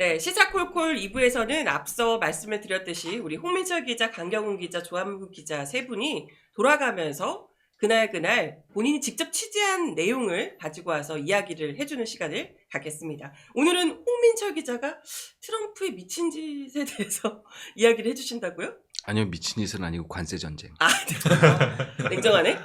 네, 시사콜콜 2부에서는 앞서 말씀을 드렸듯이 우리 홍민철 기자, 강경훈 기자, 조한무 기자 세 분이 돌아가면서 그날 본인이 직접 취재한 내용을 가지고 와서 이야기를 해주는 시간을 갖겠습니다. 오늘은 홍민철 기자가 트럼프의 미친 짓에 대해서 이야기를 해주신다고요? 아니요, 미친 짓은 아니고 관세 전쟁. 아, 냉정하네.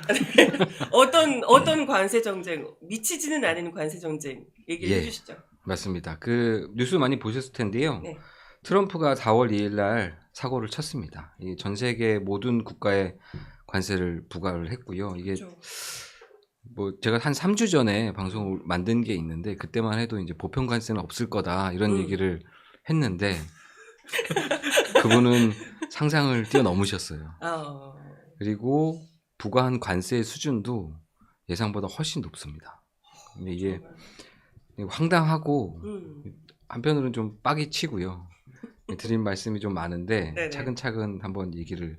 어떤 관세 전쟁, 미치지는 않은 관세 전쟁 얘기를 해주시죠. 맞습니다. 그 뉴스 많이 보셨을 텐데요. 네. 트럼프가 4월 2일 날 사고를 쳤습니다. 이 전 세계 모든 국가에 관세를 부과를 했고요. 이게 그렇죠. 뭐 제가 한 3주 전에 방송을 만든 게 있는데 그때만 해도 이제 보편 관세는 없을 거다 이런 얘기를 했는데 그분은 상상을 뛰어넘으셨어요. 그리고 부과한 관세의 수준도 예상보다 훨씬 높습니다. 근데 이게 황당하고 한편으로는 좀 빡이 치고요. 드린 말씀이 좀 많은데 네네. 차근차근 한번 얘기를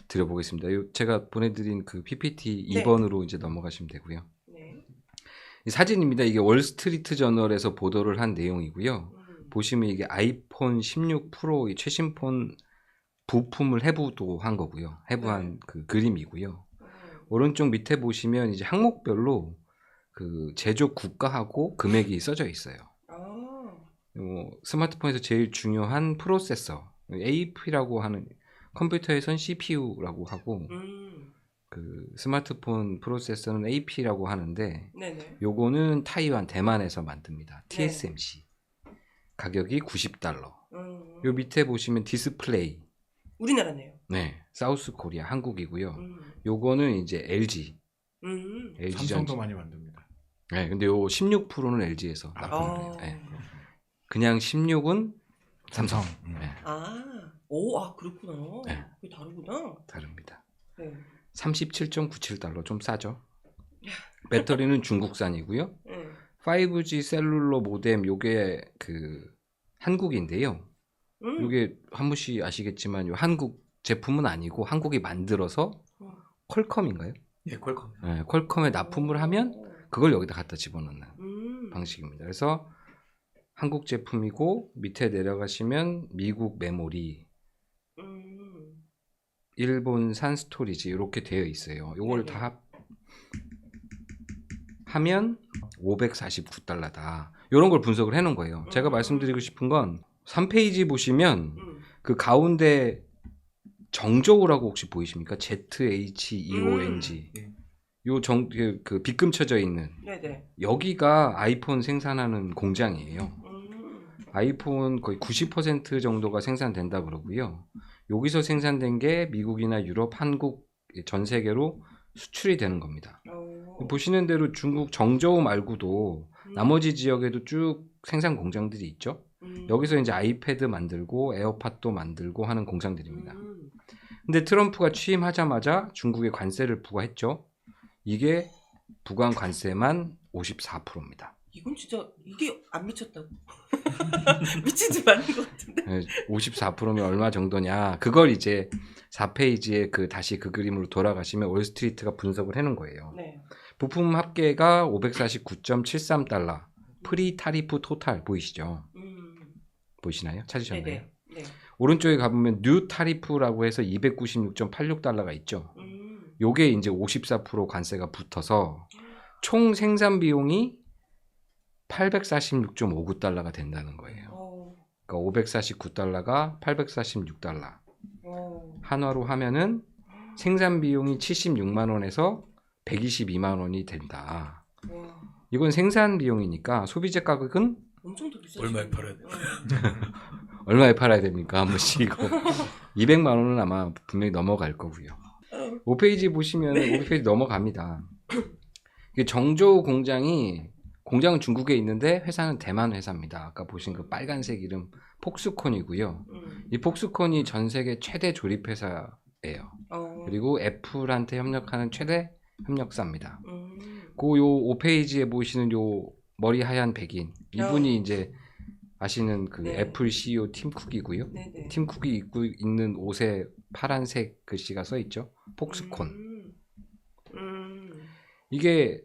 드려보겠습니다. 제가 보내드린 그 PPT 2번으로 이제 넘어가시면 되고요. 네. 이 사진입니다. 이게 월스트리트 저널에서 보도를 한 내용이고요. 보시면 이게 아이폰 16 프로 이 최신 폰 부품을 해부한 거고요. 해부한 그 그림이고요. 오른쪽 밑에 보시면 이제 항목별로 그 제조 국가하고 금액이 써져 있어요. 스마트폰에서 제일 중요한 프로세서 AP라고 하는 컴퓨터에선 CPU라고 하고 그 스마트폰 프로세서는 AP라고 하는데 네네. 요거는 타이완 대만에서 만듭니다. TSMC 네네. 가격이 $90. 요 밑에 보시면 디스플레이 우리나라네요. 네, 사우스 코리아 한국이고요. 요거는 이제 LG 삼성도 많이 만듭니다. 네, 근데 요 16%는 LG에서 납품을 해요. 네. 그냥 16은 삼성. 네. 그렇구나. 네. 그게 다르구나. 다릅니다. 네. $37.97 좀 싸죠. 배터리는 중국산이고요. 5G 셀룰러 모뎀 요게 그 한국인데요. 요게 한무 씨 아시겠지만 요 한국 제품은 아니고 한국이 만들어서 퀄컴인가요? 예, 퀄컴. 네, 퀄컴에 납품을 하면 그걸 여기다 갖다 집어넣는 방식입니다. 그래서 한국 제품이고 밑에 내려가시면 미국 메모리, 일본산 스토리지 이렇게 되어 있어요. 이걸 다 하면 $549다. 이런 걸 분석을 해놓은 거예요. 제가 말씀드리고 싶은 건 3페이지 보시면 그 가운데 정저우라고 혹시 보이십니까? ZHEONG. 그 빗금 쳐져 있는 여기가 아이폰 생산하는 공장이에요. 아이폰 거의 90% 정도가 생산된다 그러고요. 여기서 생산된 게 미국이나 유럽, 한국 전 세계로 수출이 되는 겁니다. 보시는 대로 중국 정저우 말고도 나머지 지역에도 쭉 생산 공장들이 있죠. 여기서 이제 아이패드 만들고 에어팟도 만들고 하는 공장들입니다. 근데 트럼프가 취임하자마자 중국에 관세를 부과했죠. 이게 부과한 관세만 54%입니다. 이건 진짜 이게 안 미쳤다고? 미치지 않은 것 같은데. 54%면 얼마 정도냐? 그걸 이제 4페이지에 그 다시 그 그림으로 돌아가시면 월스트리트가 분석을 해놓은 거예요. 네. 부품 합계가 $549.73. 프리 타리프 토탈 보이시죠? 보이시나요? 찾으셨나요? 네. 오른쪽에 가보면 뉴 타리프라고 해서 $296.86가 있죠. 요게 이제 54% 관세가 붙어서 총 생산 비용이 $846.59가 된다는 거예요. 그러니까 $549가 $846. 한화로 하면은 생산 비용이 76만 원에서 122만 원이 된다. 이건 생산 비용이니까 소비자 가격은 엄청 더 비싸죠. 얼마에 팔아야 돼요? 얼마에 팔아야 됩니까? 한 번씩 이거 200만 원은 아마 분명히 넘어갈 거고요. 5페이지 보시면 5페이지 넘어갑니다. 이게 정저우 공장은 중국에 있는데 회사는 대만 회사입니다. 아까 보신 그 빨간색 이름 폭스콘이고요. 이 폭스콘이 전 세계 최대 조립 회사예요. 그리고 애플한테 협력하는 최대 협력사입니다. 그 요 5페이지에 보시는 요 머리 하얀 백인 이분이 이제 아시는 그 애플 CEO 팀 쿡이고요. 팀 쿡이 입고 있는 옷에 파란색 글씨가 써 있죠. 폭스콘. 이게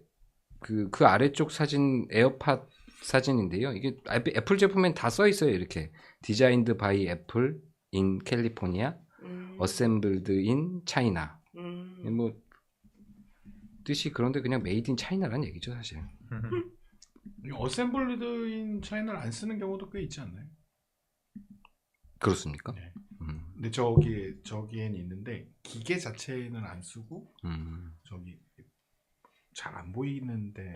그 아래쪽 사진 에어팟 사진인데요. 이게 애플 제품엔 다 써 있어요. 이렇게 디자인드 바이 애플 인 캘리포니아, 어셈블드 인 차이나. 뭐 뜻이 그런데 그냥 메이드 인 차이나라는 얘기죠, 사실. 어셈블드인 차이나를 안 쓰는 경우도 꽤 있지 않나요? 그렇습니까? 네. 근데 저기엔 있는데 기계 자체는 안 쓰고 저기 잘 안 보이는데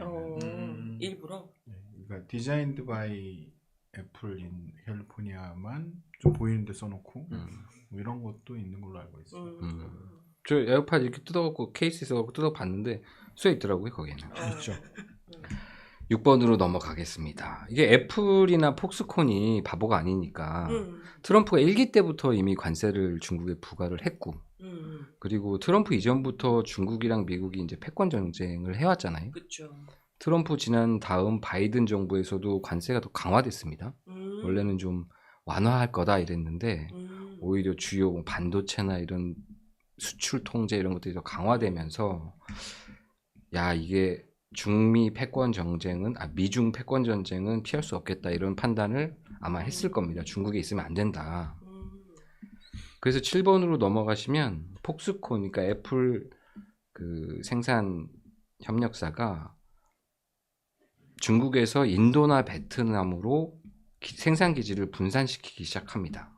일부러. 네, 그러니까 디자인드 바이 애플 인 캘리포니아만 좀 보이는데 써놓고 뭐 이런 것도 있는 걸로 알고 있어요. 저 에어팟 이렇게 뜯어갖고 케이스 있어갖고 뜯어봤는데 써 있더라고요, 거기는. 있죠. 6번으로 넘어가겠습니다. 이게 애플이나 폭스콘이 바보가 아니니까 트럼프가 1기 때부터 이미 관세를 중국에 부과를 했고 그리고 트럼프 이전부터 중국이랑 미국이 이제 패권 전쟁을 해왔잖아요. 그렇죠. 트럼프 지난 다음 바이든 정부에서도 관세가 더 강화됐습니다. 원래는 좀 완화할 거다 이랬는데 오히려 주요 반도체나 이런 수출 통제 이런 것들이 더 강화되면서 야 이게 중미 패권 전쟁은 미중 패권 전쟁은 피할 수 없겠다 이런 판단을 아마 했을 겁니다. 중국에 있으면 안 된다. 그래서 7번으로 넘어가시면 폭스콘, 그러니까 애플 그 생산 협력사가 중국에서 인도나 베트남으로 생산 기지를 분산시키기 시작합니다.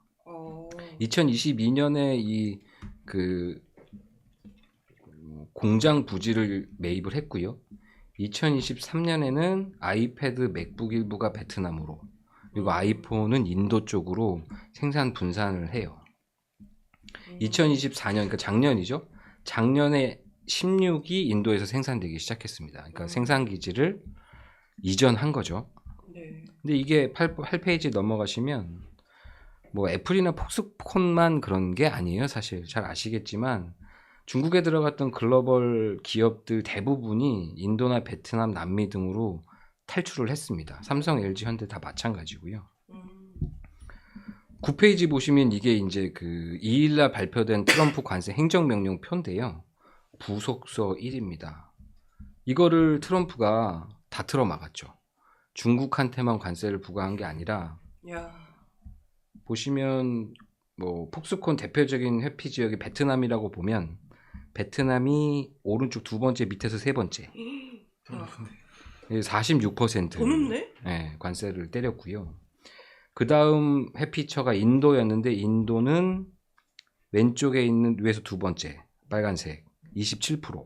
2022년에 이 그 공장 부지를 매입을 했고요. 2023년에는 아이패드, 맥북 일부가 베트남으로 그리고 아이폰은 인도 쪽으로 생산 분산을 해요. 2024년, 그러니까 작년이죠. 작년에 16이 인도에서 생산되기 시작했습니다. 그러니까 생산 기지를 이전한 거죠. 네. 근데 이게 8페이지 넘어가시면 뭐 애플이나 폭스콘만 그런 게 아니에요. 사실 잘 아시겠지만 중국에 들어갔던 글로벌 기업들 대부분이 인도나 베트남, 남미 등으로 탈출을 했습니다. 삼성, LG, 현대 다 마찬가지고요. 9페이지 보시면 이게 이제 그 2일날 발표된 트럼프 관세 행정명령 표인데요. 부속서 1입니다. 이거를 트럼프가 다 틀어막았죠. 중국한테만 관세를 부과한 게 아니라 보시면 뭐 폭스콘 대표적인 회피 지역이 베트남이라고 보면 베트남이 오른쪽 두 번째 밑에서 세 번째 46% 더 높네? 네, 관세를 때렸고요. 그 다음 회피처가 인도였는데 인도는 왼쪽에 있는 위에서 두 번째 빨간색 27%.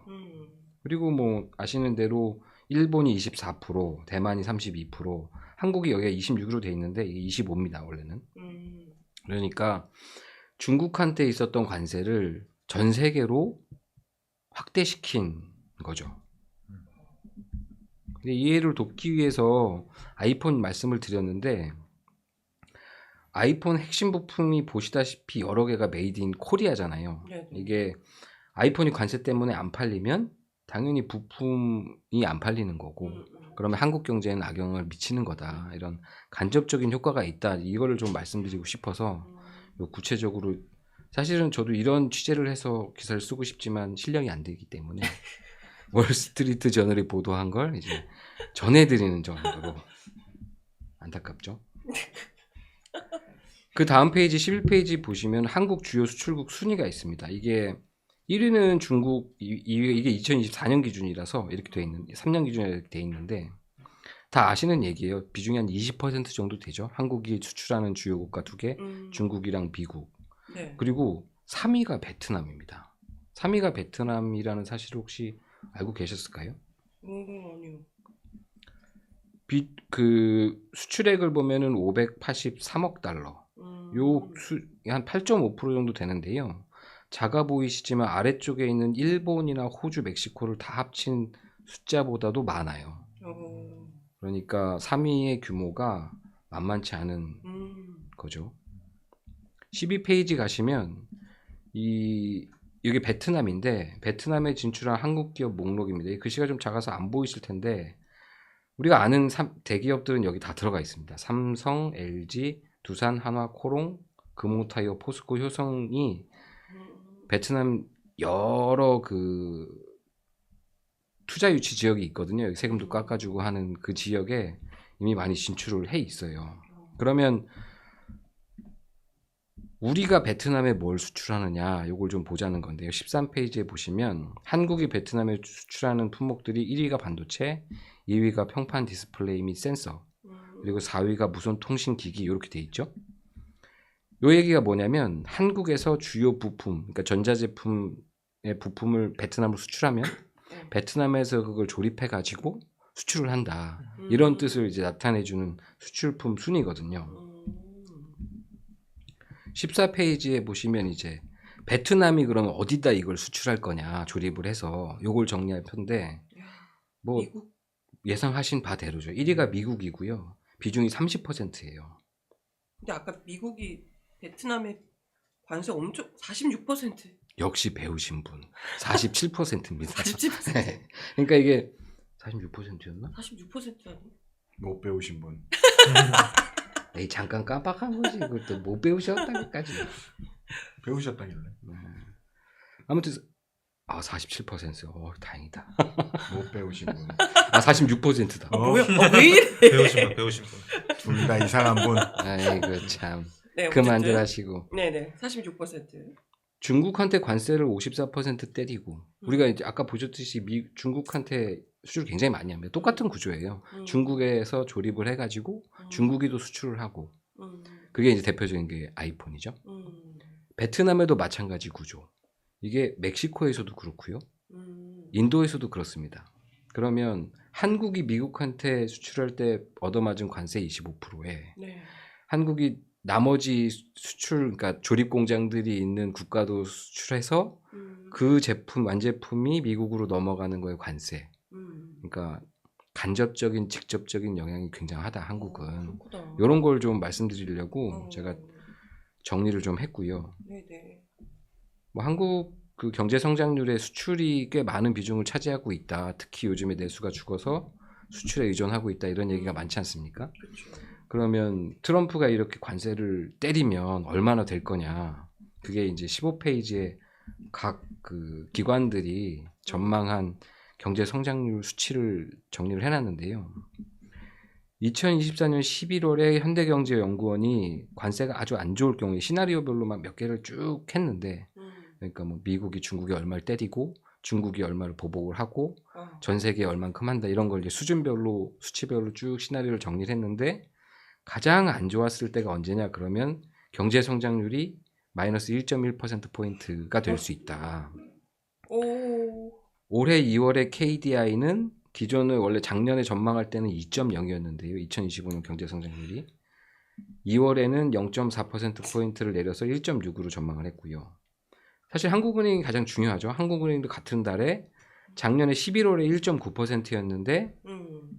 그리고 뭐 아시는 대로 일본이 24%, 대만이 32%, 한국이 여기가 26으로 돼 있는데 이게 25입니다 원래는. 그러니까 중국한테 있었던 관세를 전 세계로 확대시킨 거죠. 근데 이해를 돕기 위해서 아이폰 말씀을 드렸는데 아이폰 핵심 부품이 보시다시피 여러 개가 메이드 인 코리아잖아요. 이게 아이폰이 관세 때문에 안 팔리면 당연히 부품이 안 팔리는 거고 그러면 한국 경제에는 악영향을 미치는 거다. 이런 간접적인 효과가 있다. 이거를 좀 말씀드리고 싶어서 구체적으로 사실은 저도 이런 취재를 해서 기사를 쓰고 싶지만 실력이 안 되기 때문에 월스트리트 저널이 보도한 걸 이제 전해드리는 정도로 안타깝죠. 그 다음 페이지 11페이지 보시면 한국 주요 수출국 순위가 있습니다. 이게 1위는 중국, 이게 2024년 기준이라서 이렇게 돼 있는, 3년 기준이라 이렇게 돼 있는데 다 아시는 얘기예요. 비중이 한 20% 정도 되죠. 한국이 수출하는 주요 국가 2개, 중국이랑 미국. 네. 그리고 3위가 베트남입니다. 3위가 베트남이라는 사실을 혹시 알고 계셨을까요? 아니요. 그 수출액을 보면은 583억 달러. 한 8.5% 정도 되는데요. 작아 보이시지만 아래쪽에 있는 일본이나 호주, 멕시코를 다 합친 숫자보다도 많아요. 그러니까 3위의 규모가 만만치 않은 거죠. 12페이지 가시면 여기 베트남인데 베트남에 진출한 한국 기업 목록입니다. 이 글씨가 좀 작아서 안 보이실 텐데 우리가 아는 대기업들은 여기 다 들어가 있습니다. 삼성, LG, 두산, 한화, 코롱, 금호타이어, 포스코, 효성이 베트남 여러 투자 유치 지역이 있거든요. 여기 세금도 깎아주고 하는 그 지역에 이미 많이 진출을 해 있어요. 그러면 우리가 베트남에 뭘 수출하느냐 요걸 좀 보자는 건데요. 13페이지에 보시면 한국이 베트남에 수출하는 품목들이 1위가 반도체, 2위가 평판 디스플레이 및 센서, 그리고 4위가 무선 통신 기기 이렇게 돼 있죠. 요 얘기가 뭐냐면 한국에서 주요 부품, 그러니까 전자제품의 부품을 베트남으로 수출하면 베트남에서 그걸 조립해 가지고 수출을 한다. 이런 뜻을 이제 나타내주는 수출품 순이거든요. 14페이지에 보시면 이제 베트남이 그러면 어디다 이걸 수출할 거냐 조립을 해서 요걸 정리할 편데 뭐 미국? 예상하신 바대로죠. 1위가 미국이고요. 비중이 30%예요. 근데 아까 미국이 베트남에 관세 엄청 46%. 역시 배우신 분. 47%입니다. 47%. 그러니까 이게 46%였나? 46% 아니? 못 배우신 분. 에이 잠깐 깜빡한 거지. 그것도 못 배우셨다기까지. 배우셨다길래. 아무튼 47%. 다행이다. 못 배우신 분. 46%다. 뭐야? 왜 이래? 배우신 분. 둘 다 이상한 분. 아이고 참. 네, 그만들 하시고. 네네. 46%. 중국한테 관세를 54% 때리고 우리가 이제 아까 보셨듯이 중국한테 수출 굉장히 많이 합니다. 똑같은 구조예요. 중국에서 조립을 해가지고 중국이도 수출을 하고 그게 이제 대표적인 게 아이폰이죠. 베트남에도 마찬가지 구조. 이게 멕시코에서도 그렇고요. 인도에서도 그렇습니다. 그러면 한국이 미국한테 수출할 때 얻어맞은 관세 25%에 네. 한국이 나머지 수출, 그러니까 조립 공장들이 있는 국가도 수출해서 그 제품, 완제품이 미국으로 넘어가는 거에 관세. 그러니까 간접적인, 직접적인 영향이 굉장하다, 한국은. 이런 걸 좀 말씀드리려고 제가 정리를 좀 했고요. 네네. 뭐 한국 그 경제 성장률의 수출이 꽤 많은 비중을 차지하고 있다. 특히 요즘에 내수가 죽어서 수출에 의존하고 있다. 이런 얘기가 많지 않습니까? 그렇죠. 그러면 트럼프가 이렇게 관세를 때리면 얼마나 될 거냐. 그게 이제 15페이지에 각 그 기관들이 전망한 경제 성장률 수치를 정리를 해놨는데요. 2024년 11월에 현대경제연구원이 관세가 아주 안 좋을 경우에 시나리오별로만 몇 개를 쭉 했는데, 그러니까 뭐 미국이 중국이 얼마를 때리고 중국이 얼마를 보복을 하고 전 세계에 얼만큼 한다 이런 걸 이제 수준별로 수치별로 쭉 시나리오를 정리를 했는데 가장 안 좋았을 때가 언제냐 그러면 경제 성장률이 마이너스 1.1%포인트가 될 수 있다. 오. 올해 2월에 KDI는 기존을 원래 작년에 전망할 때는 2.0이었는데요. 2025년 경제 성장률이 2월에는 0.4%포인트를 내려서 1.6으로 전망을 했고요. 사실 한국은행이 가장 중요하죠. 한국은행도 같은 달에 작년에 11월에 1.9%였는데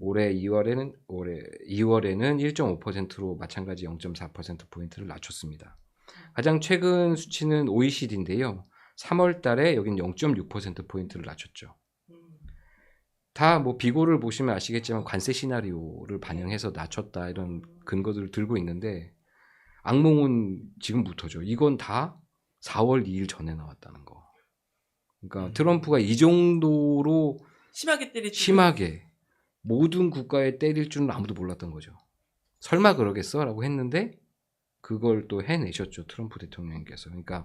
올해 2월에는 1.5%로 마찬가지 0.4%포인트를 낮췄습니다. 가장 최근 수치는 OECD인데요. 3월 달에 여긴 0.6%포인트를 낮췄죠. 다 뭐 비고를 보시면 아시겠지만 관세 시나리오를 반영해서 낮췄다 이런 근거들을 들고 있는데 악몽은 지금부터죠. 이건 다 4월 2일 전에 나왔다는 거. 그러니까 트럼프가 이 정도로 심하게 모든 국가에 때릴 줄은 아무도 몰랐던 거죠. 설마 그러겠어? 라고 했는데 그걸 또 해내셨죠. 트럼프 대통령께서. 그러니까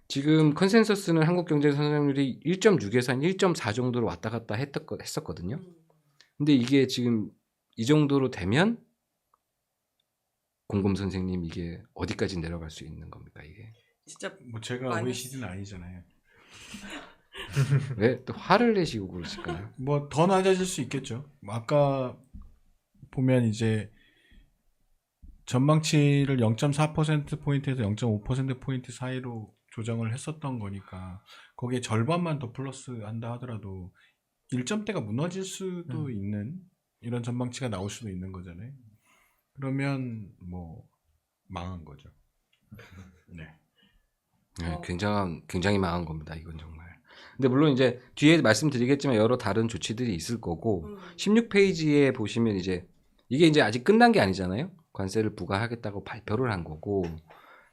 지금 컨센서스는 한국 경제 성장률이 1.6에서 한 1.4 정도로 왔다 갔다 했었거든요. 근데 이게 지금 이 정도로 되면 공금 선생님 이게 어디까지 내려갈 수 있는 겁니까 이게? 진짜 뭐 제가 OECD는 아니잖아요. 왜 또 화를 내시고 그러실까요? 뭐 더 낮아질 수 있겠죠. 아까 보면 이제 전망치를 0.4%포인트에서 0.5%포인트 사이로 조정을 했었던 거니까 거기에 절반만 더 플러스 한다 하더라도 1점대가 무너질 수도 있는 이런 전망치가 나올 수도 있는 거잖아요. 그러면 뭐 망한 거죠. 네. 네, 굉장히 망한 겁니다. 이건 정말. 근데 물론 이제 뒤에 말씀드리겠지만 여러 다른 조치들이 있을 거고 16페이지에 보시면 이제 이게 이제 아직 끝난 게 아니잖아요. 관세를 부과하겠다고 발표를 한 거고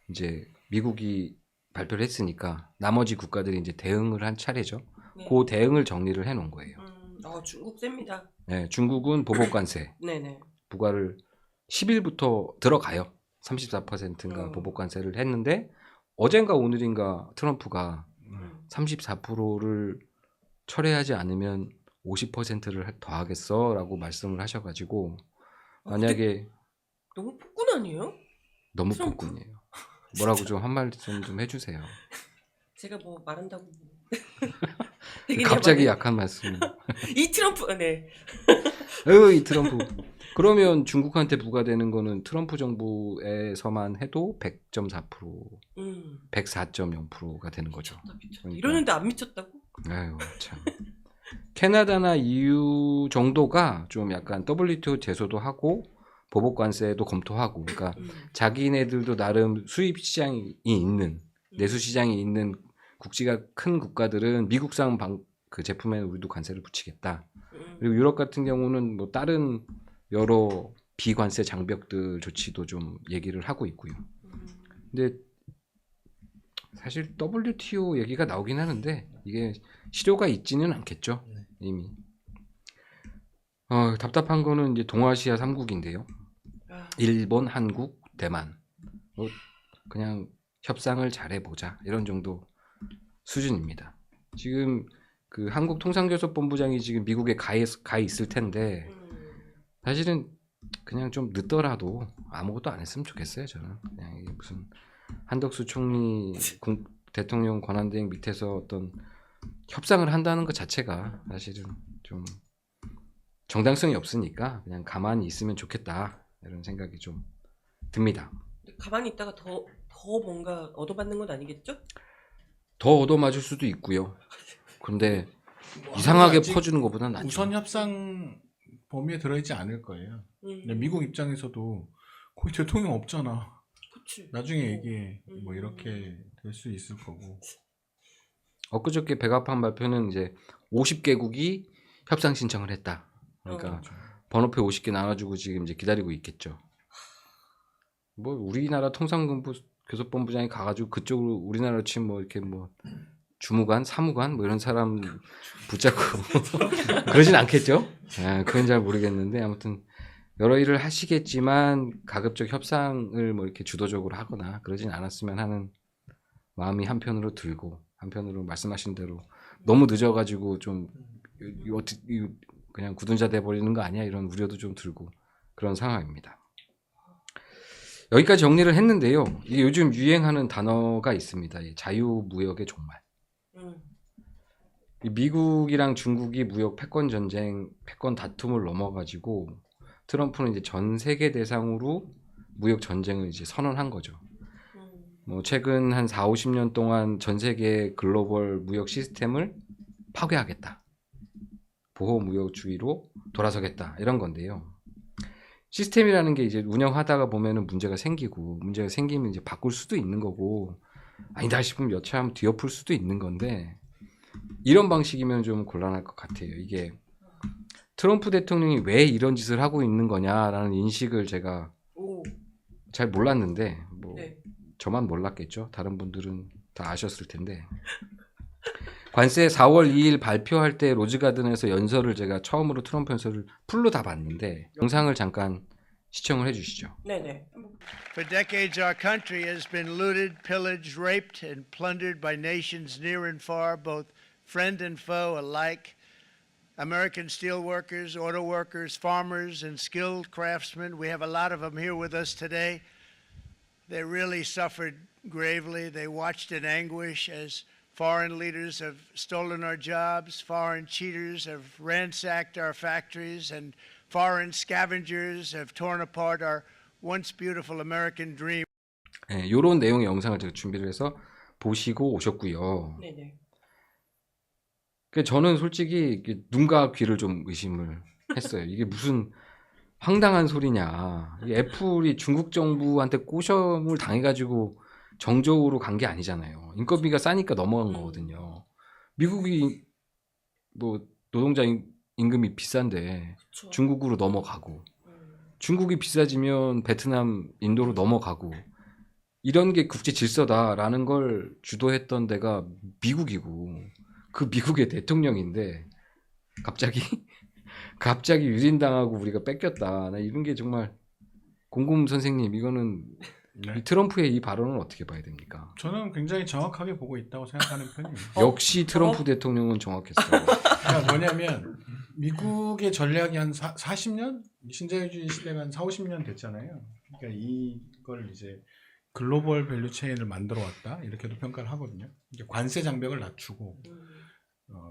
이제 미국이 발표를 했으니까 나머지 국가들이 이제 대응을 한 차례죠. 네. 그 대응을 정리를 해놓은 거예요. 중국 셉니다. 네, 중국은 보복 관세. 네네. 부과를 10일부터 들어가요. 34%인가 보복 관세를 했는데 어젠가 오늘인가 트럼프가 34%를 철회하지 않으면 50%를 더하겠어라고 말씀을 하셔가지고 만약에 너무 폭군 아니에요? 너무 트럼프? 폭군이에요. 뭐라고 좀 한 말씀 좀 해주세요. 제가 뭐 말한다고 되게 갑자기 야만해. 약한 말씀. 이 트럼프 네. 이 트럼프. 그러면 중국한테 부과되는 거는 트럼프 정부에서만 해도 100.4%, 104.0%가 되는 거죠. 미쳤다. 그러니까. 이러는데 안 미쳤다고? 아유 참. 캐나다나 EU 정도가 좀 약간 WTO 제소도 하고 보복 관세도 검토하고, 그러니까 자기네들도 나름 수입 시장이 있는 내수 시장이 있는 국지가 큰 국가들은 미국산 그 제품에 우리도 관세를 붙이겠다. 그리고 유럽 같은 경우는 뭐 다른 여러 비관세 장벽들 조치도 좀 얘기를 하고 있고요. 근데 사실 WTO 얘기가 나오긴 하는데 이게 실효가 있지는 않겠죠. 이미. 답답한 거는 이제 동아시아 3국인데요. 일본, 한국, 대만. 뭐 그냥 협상을 잘해보자 이런 정도 수준입니다. 지금 그 한국통상교섭본부장이 지금 미국에 가 있을 텐데 사실은 그냥 좀 늦더라도 아무것도 안 했으면 좋겠어요. 저는 그냥 이게 무슨 한덕수 총리 대통령 권한대행 밑에서 어떤 협상을 한다는 것 자체가 사실은 좀 정당성이 없으니까 그냥 가만히 있으면 좋겠다 이런 생각이 좀 듭니다. 가만히 있다가 더 뭔가 얻어받는 건 아니겠죠? 더 얻어맞을 수도 있고요. 근데 뭐 이상하게 아직 퍼주는 것보다는 낫죠. 우선 협상 범위에 들어있지 않을 거예요. 근데 미국 입장에서도 거기 대통령 없잖아. 그치. 나중에 얘기해. 뭐 이렇게 될 수 있을 거고. 엊그저께 백악관 발표는 이제 50개국이 협상 신청을 했다. 그러니까 그렇죠. 번호표 50개 나눠주고 지금 이제 기다리고 있겠죠. 뭐 우리나라 통상교섭본부장이 가가지고 그쪽으로 우리나라로 치면 뭐 이렇게 뭐 주무관, 사무관 뭐 이런 사람 붙잡고 그러진 않겠죠. 그건 잘 모르겠는데 아무튼 여러 일을 하시겠지만 가급적 협상을 뭐 이렇게 주도적으로 하거나 그러진 않았으면 하는 마음이 한편으로 들고, 한편으로 말씀하신 대로 너무 늦어가지고 좀 그냥 굳은자 돼버리는 거 아니야 이런 우려도 좀 들고 그런 상황입니다. 여기까지 정리를 했는데요. 이게 요즘 유행하는 단어가 있습니다. 자유무역의 종말. 미국이랑 중국이 무역 패권 전쟁, 패권 다툼을 넘어가지고 트럼프는 이제 전 세계 대상으로 무역 전쟁을 이제 선언한 거죠. 뭐 최근 한 4, 50년 동안 전 세계 글로벌 무역 시스템을 파괴하겠다. 보호 무역주의로 돌아서겠다. 이런 건데요. 시스템이라는 게 이제 운영하다가 보면은 문제가 생기면 이제 바꿀 수도 있는 거고, 아니다 싶으면 여차하면 뒤엎을 수도 있는 건데, 이런 방식이면 좀 곤란할 것 같아요. 이게 트럼프 대통령이 왜 이런 짓을 하고 있는 거냐라는 인식을 제가 잘 몰랐는데, 뭐 저만 몰랐겠죠. 다른 분들은 다 아셨을 텐데. 관세 4월 2일 발표할 때 로즈가든에서 연설을 제가 처음으로 트럼프 연설을 풀로 다 봤는데 영상을 잠깐 시청을 해주시죠. 네네. For decades, our country has been looted, pillaged, raped, and plundered by nations near and far, both friend and foe alike. American steel workers, auto workers, farmers, and skilled craftsmen. We have a lot of them here with us today. They really suffered gravely. They watched in anguish as foreign leaders have stolen our jobs, foreign cheaters have ransacked our factories, and foreign scavengers have torn apart our once beautiful American dream. 네, 이런 내용의 영상을 제가 준비를 해서 보시고 오셨고요. 네네. 저는 솔직히 눈과 귀를 좀 의심을 했어요. 이게 무슨 황당한 소리냐. 애플이 중국 정부한테 꼬셔을 당해가지고 정적으로 간 게 아니잖아요. 인건비가 싸니까 넘어간 거거든요. 미국이 뭐 노동자 임금이 비싼데 그쵸. 중국으로 넘어가고 중국이 비싸지면 베트남, 인도로 넘어가고 이런 게 국제 질서다라는 걸 주도했던 데가 미국이고 그 미국의 대통령인데 갑자기 갑자기 유린당하고 우리가 뺏겼다. 나 이런 게 정말 공금 선생님 이거는 네. 이 트럼프의 이 발언은 어떻게 봐야 됩니까? 저는 굉장히 정확하게 보고 있다고 생각하는 편이에요. 역시 트럼프 대통령은 정확했어요. 그러니까 뭐냐면 미국의 전략이 한 40년? 신자유주의 시대가 한 4, 50년 됐잖아요. 그러니까 이걸 이제 글로벌 밸류 체인을 만들어 왔다 이렇게도 평가를 하거든요. 이제 관세 장벽을 낮추고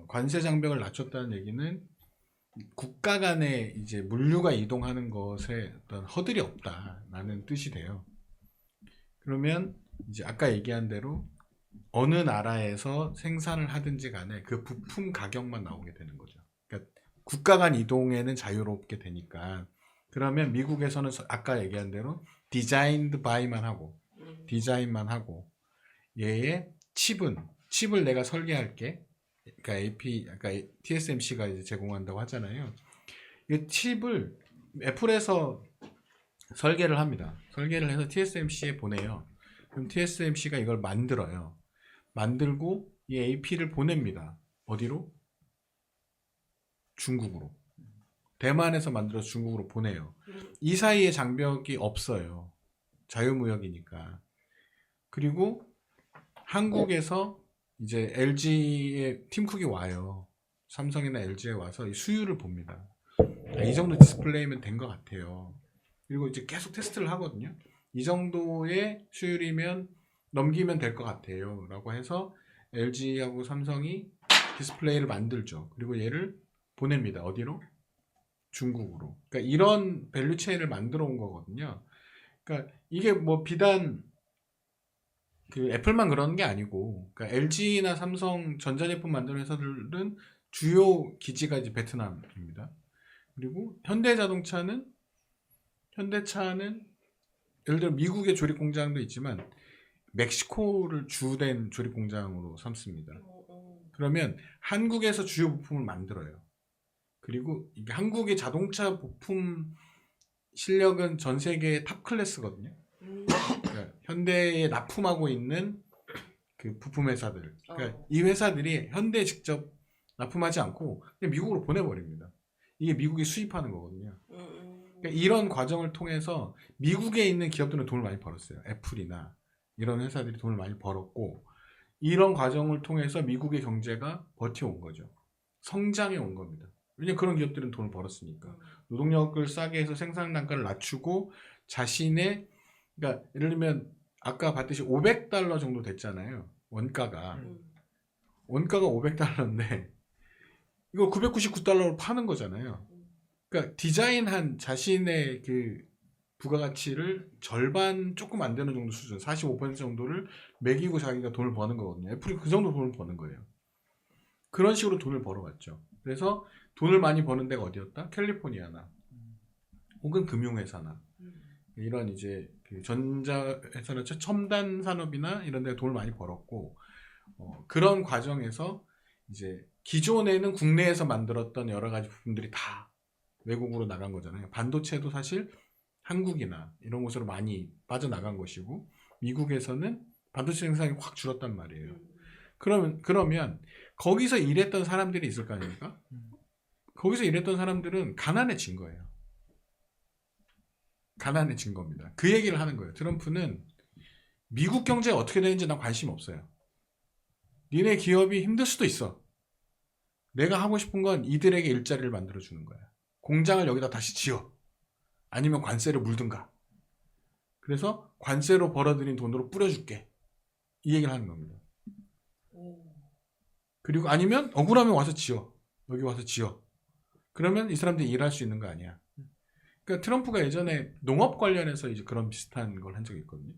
관세 장벽을 낮췄다는 얘기는 국가 간에 이제 물류가 이동하는 것에 어떤 허들이 없다라는 뜻이 돼요. 그러면 이제 아까 얘기한 대로 어느 나라에서 생산을 하든지 간에 그 부품 가격만 나오게 되는 거죠. 그러니까 국가 간 이동에는 자유롭게 되니까. 그러면 미국에서는 아까 얘기한 대로 디자인드 바이만 하고 디자인만 하고 얘의 칩을 내가 설계할게. 그러니까 아까 TSMC가 이제 제공한다고 하잖아요. 이 칩을 애플에서 설계를 합니다. 설계를 해서 TSMC에 보내요. 그럼 TSMC가 이걸 만들어요. 만들고 이 AP를 보냅니다. 어디로? 중국으로. 대만에서 만들어서 중국으로 보내요. 이 사이에 장벽이 없어요. 자유무역이니까. 그리고 한국에서 이제 LG의 팀쿡이 와요. 삼성이나 LG에 와서 이 수율을 봅니다. 이 정도 디스플레이면 된 것 같아요. 그리고 이제 계속 테스트를 하거든요. 이 정도의 수율이면 넘기면 될 것 같아요. 라고 해서 LG하고 삼성이 디스플레이를 만들죠. 그리고 얘를 보냅니다. 어디로? 중국으로. 그러니까 이런 밸류 체인을 만들어 온 거거든요. 그러니까 이게 뭐 비단 그 애플만 그런 게 아니고, 그러니까 LG나 삼성 전자제품 만드는 회사들은 주요 기지가 이제 베트남입니다. 그리고 현대차는 예를 들어 미국의 조립 공장도 있지만 멕시코를 주된 조립 공장으로 삼습니다. 그러면 한국에서 주요 부품을 만들어요. 그리고 이게 한국의 자동차 부품 실력은 전 세계 탑 클래스거든요. 그러니까 현대에 납품하고 있는 그 부품 회사들. 그러니까 이 회사들이 현대에 직접 납품하지 않고 그냥 미국으로 보내버립니다. 이게 미국이 수입하는 거거든요. 그러니까 이런 과정을 통해서 미국에 있는 기업들은 돈을 많이 벌었어요. 애플이나 이런 회사들이 돈을 많이 벌었고, 이런 과정을 통해서 미국의 경제가 버텨온 거죠. 성장해 온 겁니다. 왜냐면 그런 기업들은 돈을 벌었으니까. 노동력을 싸게 해서 생산 단가를 낮추고 자신의, 그러니까 예를 들면 아까 봤듯이 $500 정도 됐잖아요. 원가가 500달러인데 이걸 $999로 파는 거잖아요. 그러니까 디자인한 자신의 그 부가가치를 절반 조금 안 되는 정도 수준, 45% 정도를 매기고 자기가 돈을 버는 거거든요. 애플이 그 정도 돈을 버는 거예요. 그런 식으로 돈을 벌어왔죠. 그래서 돈을 많이 버는 데가 어디였다? 캘리포니아나 혹은 금융회사나 이런 이제 그 전자회사나 첨단 산업이나 이런 데 돈을 많이 벌었고, 그런 과정에서 이제 기존에는 국내에서 만들었던 여러 가지 부품들이 다 외국으로 나간 거잖아요. 반도체도 사실 한국이나 이런 곳으로 많이 빠져나간 것이고, 미국에서는 반도체 생산이 확 줄었단 말이에요. 그러면 거기서 일했던 사람들이 있을 거 아닙니까? 거기서 일했던 사람들은 가난해진 거예요. 가난해진 겁니다. 그 얘기를 하는 거예요. 트럼프는 미국 경제가 어떻게 되는지 난 관심 없어요. 니네 기업이 힘들 수도 있어. 내가 하고 싶은 건 이들에게 일자리를 만들어주는 거야. 공장을 여기다 다시 지어. 아니면 관세를 물든가. 그래서 관세로 벌어들인 돈으로 뿌려줄게. 이 얘기를 하는 겁니다. 그리고 아니면 억울하면 와서 지어. 여기 와서 지어. 그러면 이 사람들이 일할 수 있는 거 아니야. 그러니까 트럼프가 예전에 농업 관련해서 이제 그런 비슷한 걸 한 적이 있거든요.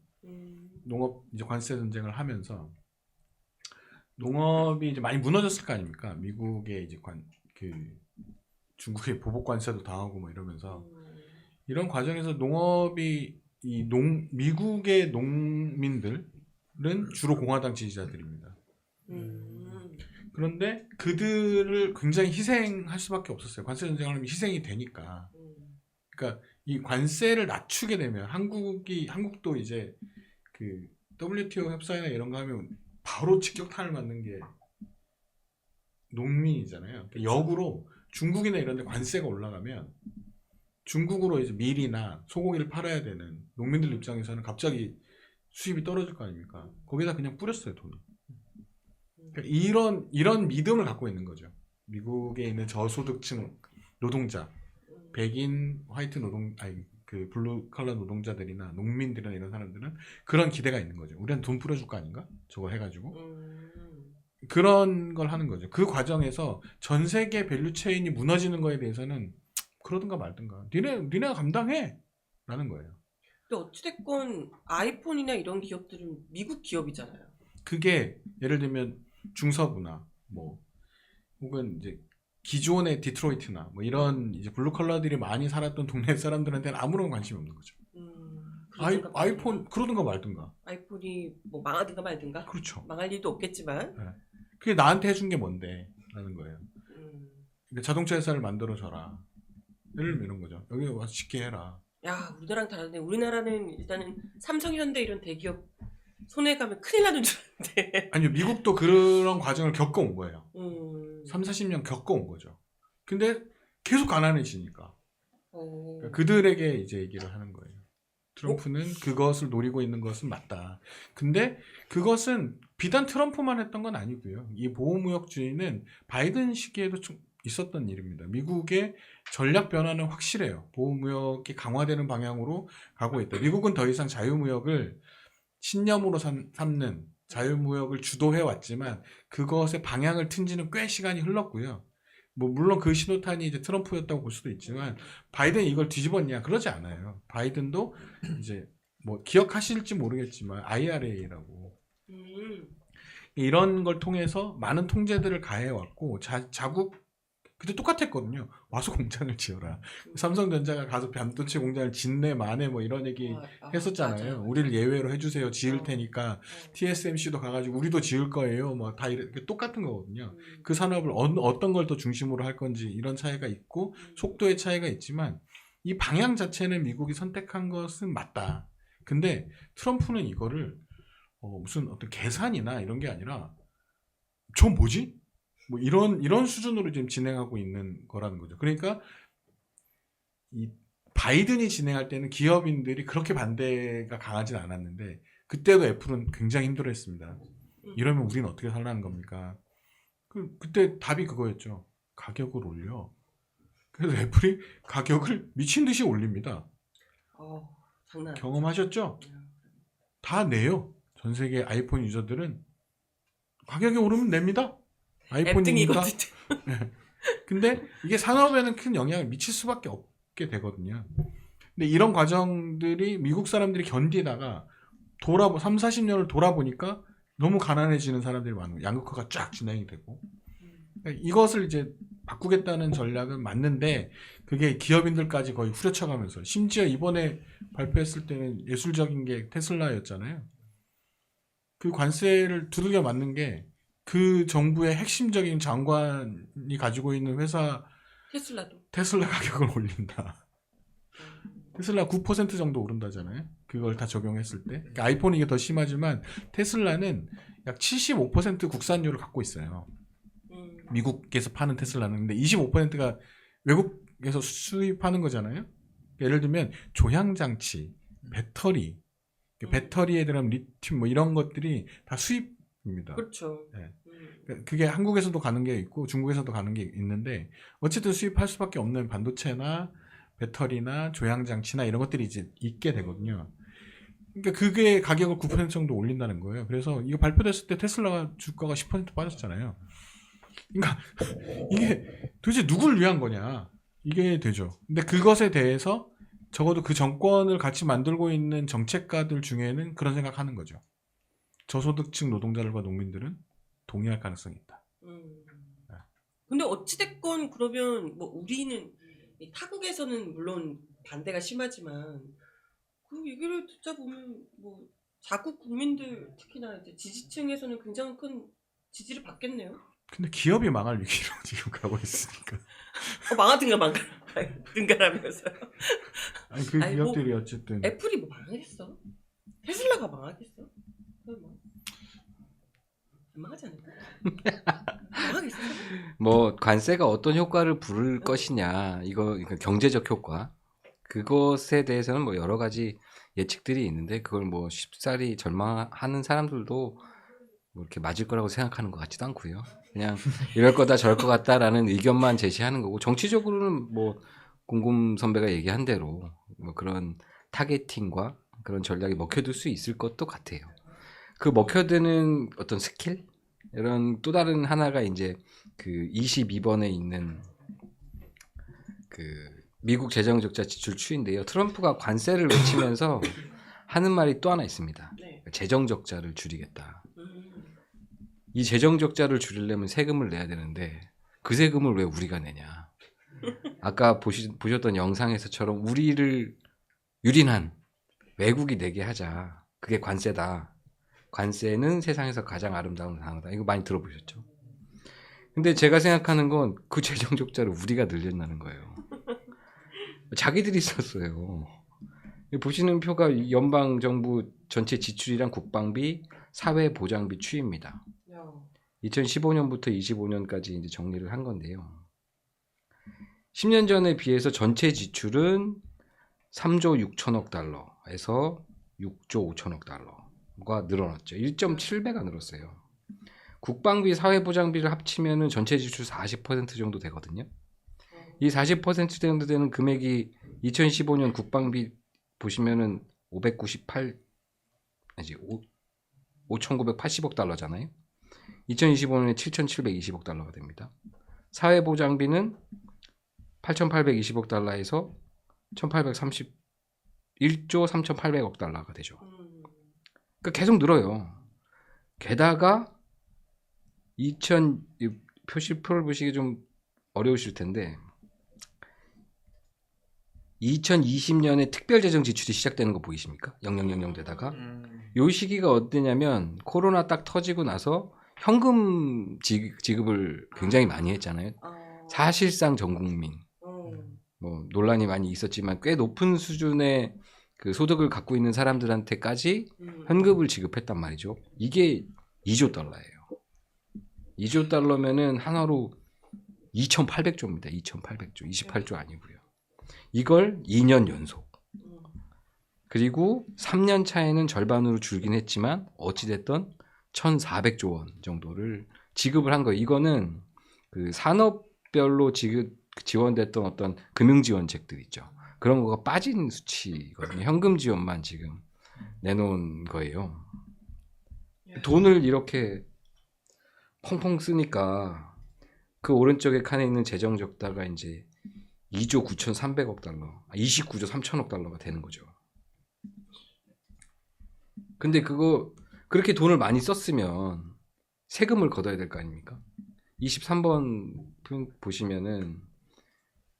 농업 이제 관세 전쟁을 하면서 농업이 이제 많이 무너졌을 거 아닙니까? 미국의 이제 중국의 보복 관세도 당하고 뭐 이러면서 이런 과정에서 농업이 미국의 농민들은 주로 공화당 지지자들입니다. 그런데 그들을 굉장히 희생할 수밖에 없었어요. 관세 전쟁을 하면 희생이 되니까. 그러니까 이 관세를 낮추게 되면 한국도 이제 그 WTO 협상이나 이런 거 하면 바로 직격탄을 맞는 게 농민이잖아요. 그러니까 역으로 중국이나 이런 데 관세가 올라가면 중국으로 이제 밀이나 소고기를 팔아야 되는 농민들 입장에서는 갑자기 수입이 떨어질 거 아닙니까? 거기다 그냥 뿌렸어요, 돈을. 그러니까 이런 믿음을 갖고 있는 거죠. 미국에 있는 저소득층 노동자, 백인, 화이트 그 블루 컬러 노동자들이나 농민들이나 이런 사람들은 그런 기대가 있는 거죠. 우리는 돈 뿌려줄 거 아닌가? 저거 해가지고. 그런 걸 하는 거죠. 그 과정에서 전 세계 밸류 체인이 무너지는 거에 대해서는 그러든가 말든가. 니네가 감당해! 라는 거예요. 근데 어찌됐건 아이폰이나 이런 기업들은 미국 기업이잖아요. 그게 예를 들면 중서부나 뭐 혹은 이제 기존의 디트로이트나 뭐 이런 이제 블루 컬러들이 많이 살았던 동네 사람들한테는 아무런 관심이 없는 거죠. 아이폰 그러든가 말든가. 아이폰이 뭐 망하든가 말든가. 그렇죠. 망할 일도 없겠지만. 네. 그게 나한테 해준 게 뭔데? 라는 거예요. 그러니까 자동차 회사를 만들어줘라. 예를 들면 이런 거죠. 여기 와서 쉽게 해라. 야, 우리나라랑 다르네. 우리나라는 일단은 삼성, 현대 이런 대기업 손해 가면 큰일 나는 줄 알았는데. 아니요, 미국도 그런 과정을 겪어온 거예요. 30-40년 겪어온 거죠. 근데 계속 가난해지니까. 그러니까 그들에게 이제 얘기를 하는 거예요. 트럼프는 그것을 노리고 있는 것은 맞다. 근데 그것은 비단 트럼프만 했던 건 아니고요. 이 보호무역주의는 바이든 시기에도 좀 있었던 일입니다. 미국의 전략 변화는 확실해요. 보호무역이 강화되는 방향으로 가고 있다. 미국은 더 이상 자유무역을 신념으로 삼는 자유무역을 주도해 왔지만 그것의 방향을 튼 지는 꽤 시간이 흘렀고요. 뭐 물론 그 신호탄이 이제 트럼프였다고 볼 수도 있지만 바이든이 이걸 뒤집었냐 그러지 않아요. 바이든도 이제 뭐 기억하실지 모르겠지만 IRA라고 이런 걸 통해서 많은 통제들을 가해왔고 자국 그때 똑같았거든요. 와서 공장을 지어라. 삼성전자가 가서 반도체 공장을 짓네 마네 뭐 이런 얘기 했었잖아요. 맞아요. 우리를 예외로 해주세요. 지을 테니까 TSMC도 가가지고 우리도 지을 거예요. 뭐 다 이렇게 똑같은 거거든요. 그 산업을 어떤 걸 더 중심으로 할 건지 이런 차이가 있고 속도의 차이가 있지만 이 방향 자체는 미국이 선택한 것은 맞다. 근데 트럼프는 이거를 무슨 어떤 계산이나 이런 게 아니라 저 뭐지? 뭐 이런 수준으로 지금 진행하고 있는 거라는 거죠. 그러니까 이 바이든이 진행할 때는 기업인들이 그렇게 반대가 강하진 않았는데 그때도 애플은 굉장히 힘들어했습니다. 이러면 우리는 어떻게 살라는 겁니까? 그때 답이 그거였죠. 가격을 올려. 그래서 애플이 가격을 미친 듯이 올립니다. 장난 아니죠. 경험하셨죠? 다 내요. 전 세계 아이폰 유저들은 가격이 오르면 냅니다. 아이폰이니까. 근데 이게 산업에는 큰 영향을 미칠 수밖에 없게 되거든요. 근데 이런 과정들이 미국 사람들이 견디다가 30-40년을 돌아보니까 너무 가난해지는 사람들이 많은 거예요. 양극화가 쫙 진행이 되고. 그러니까 이것을 이제 바꾸겠다는 전략은 맞는데 그게 기업인들까지 거의 후려쳐가면서 심지어 이번에 발표했을 때는 예술적인 게 테슬라였잖아요. 그 관세를 두들겨 맞는 게 그 정부의 핵심적인 장관이 가지고 있는 회사 테슬라 가격을 올린다. 테슬라 9% 정도 오른다잖아요. 그걸 다 적용했을 때. 그러니까 아이폰이 이게 더 심하지만 테슬라는 약 75% 국산율을 갖고 있어요. 미국에서 파는 테슬라는. 근데 25%가 외국에서 수입하는 거잖아요. 예를 들면 조향장치, 배터리, 배터리에 들어간 리튬 뭐 이런 것들이 다 수입입니다. 그렇죠. 네. 그게 한국에서도 가는 게 있고 중국에서도 가는 게 있는데 어쨌든 수입할 수밖에 없는 반도체나 배터리나 조향장치나 이런 것들이 이제 있게 되거든요. 그러니까 그게 가격을 9% 정도 올린다는 거예요. 그래서 이거 발표됐을 때 테슬라가 주가가 10% 빠졌잖아요. 그러니까 이게 도대체 누굴 위한 거냐 이게 되죠. 근데 그것에 대해서 적어도 그 정권을 같이 만들고 있는 정책가들 중에는 그런 생각하는 거죠. 저소득층 노동자들과 농민들은 동의할 가능성이 있다. 근데 어찌됐건 그러면 뭐 우리는 타국에서는 물론 반대가 심하지만 그 얘기를 듣자 보면 뭐 자국 국민들 특히나 이제 지지층에서는 굉장히 큰 지지를 받겠네요. 근데 기업이 망할 위기로 지금 가고 있으니까. 망하든가 망하든가라면서요. 아니 그 아니, 기업들이 뭐, 어쨌든 애플이 뭐 망하겠어? 테슬라가 망하겠어? 뭐. 안 망하지 않을까? 나가겠어요? 뭐 관세가 어떤 효과를 부를 것이냐 이거 경제적 효과 그것에 대해서는 뭐 여러 가지 예측들이 있는데 그걸 뭐 쉽사리 절망하는 사람들도 뭐 이렇게 맞을 거라고 생각하는 것 같지도 않고요. 그냥 이럴 거다 저럴 것 같다라는 의견만 제시하는 거고 정치적으로는 뭐 공금 선배가 얘기한 대로 뭐 그런 타겟팅과 그런 전략이 먹혀들 수 있을 것도 같아요. 그 먹혀드는 어떤 스킬 이런 또 다른 하나가 이제 그 22번에 있는 그 미국 재정적자 지출 추이인데요. 트럼프가 관세를 외치면서 하는 말이 또 하나 있습니다. 네. 재정적자를 줄이겠다. 이 재정적자를 줄이려면 세금을 내야 되는데 그 세금을 왜 우리가 내냐. 아까 보셨던 영상에서처럼 우리를 유린한 외국이 내게 하자. 그게 관세다. 관세는 세상에서 가장 아름다운 단어다. 이거 많이 들어보셨죠? 근데 제가 생각하는 건 그 재정적자를 우리가 늘린다는 거예요. 자기들이 썼어요. 보시는 표가 연방정부 전체 지출이랑 국방비, 사회보장비 추이입니다. 2015년부터 25년까지 이제 정리를 한 건데요. 10년 전에 비해서 전체 지출은 3조 6천억 달러에서 6조 5천억 달러가 늘어났죠. 1.7배가 늘었어요. 국방비, 사회보장비를 합치면 전체 지출 40% 정도 되거든요. 이 40% 정도 되는 금액이 2015년 국방비 보시면은 5,980억 달러잖아요. 2025년에 7,720억 달러가 됩니다. 사회보장비는 8,820억 달러에서 1,831조 3,800억 달러가 되죠. 그러니까 계속 늘어요. 게다가 표를 보시기 좀 어려우실 텐데 2020년에 특별재정 지출이 시작되는 거 보이십니까? 0000되다가 요 시기가 어땠냐면 코로나 딱 터지고 나서 현금 지급을 굉장히 많이 했잖아요. 사실상 전 국민 뭐 논란이 많이 있었지만 꽤 높은 수준의 그 소득을 갖고 있는 사람들한테까지 현금을 지급했단 말이죠. 이게 2조 달러예요. 2조 달러면은 하나로 2,800조입니다. 2,800조. 28조 아니고요. 이걸 2년 연속. 그리고 3년 차에는 절반으로 줄긴 했지만 어찌됐든 1,400조 원 정도를 지급을 한 거예요. 이거는 그 산업별로 지원됐던 어떤 금융지원책들 있죠. 그런 거가 빠진 수치거든요. 현금 지원만 지금 내놓은 거예요. 돈을 이렇게 펑펑 쓰니까 그 오른쪽에 칸에 있는 재정 적자가 이제 2조 9,300억 달러, 29조 3천억 달러가 되는 거죠. 근데 그거 그렇게 돈을 많이 썼으면 세금을 걷어야 될 거 아닙니까? 23번 보시면은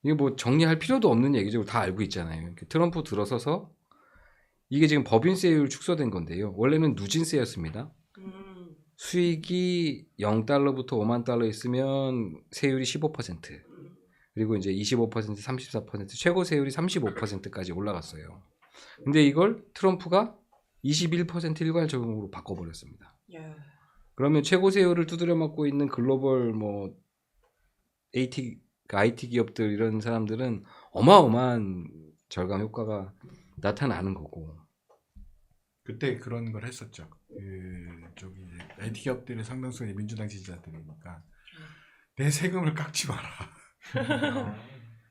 이게 뭐 정리할 필요도 없는 얘기죠. 다 알고 있잖아요. 트럼프 들어서서 이게 지금 법인세율 축소된 건데요. 원래는 누진세였습니다. 수익이 0달러부터 5만 달러 있으면 세율이 15%. 그리고 이제 25%, 34%, 최고 세율이 35%까지 올라갔어요. 근데 이걸 트럼프가 21% 일괄 적용으로 바꿔버렸습니다. 그러면 최고 세율을 두드려 맞고 있는 글로벌 뭐 IT 기업들 이런 사람들은 어마어마한 절감 효과가 나타나는 거고. 그때 그런 걸 했었죠. IT 기업들의 상당수가 민주당 지지자들이니까 내 세금을 깎지 마라.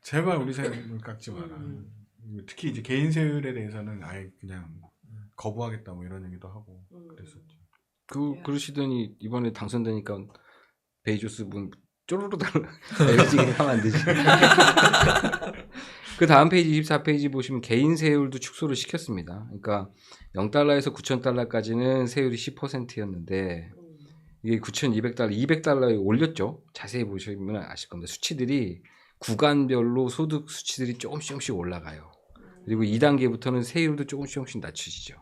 제발 우리 세금을 깎지 마라. 특히 이제 개인 세율에 대해서는 아예 그냥 거부하겠다 뭐 이런 얘기도 하고 그랬었죠. 그러시더니 이번에 당선되니까 베이조스 분 쪼르르 달라 이런 얘기 하면 안 되지. 그 다음 페이지 24페이지 보시면 개인 세율도 축소를 시켰습니다. 그러니까 0달러에서 9,000달러까지는 세율이 10%였는데 이게 9,200달러, 200달러에 올렸죠. 자세히 보시면 아실 겁니다. 수치들이 구간별로 소득 수치들이 조금씩 올라가요. 그리고 2단계부터는 세율도 조금씩 낮추시죠.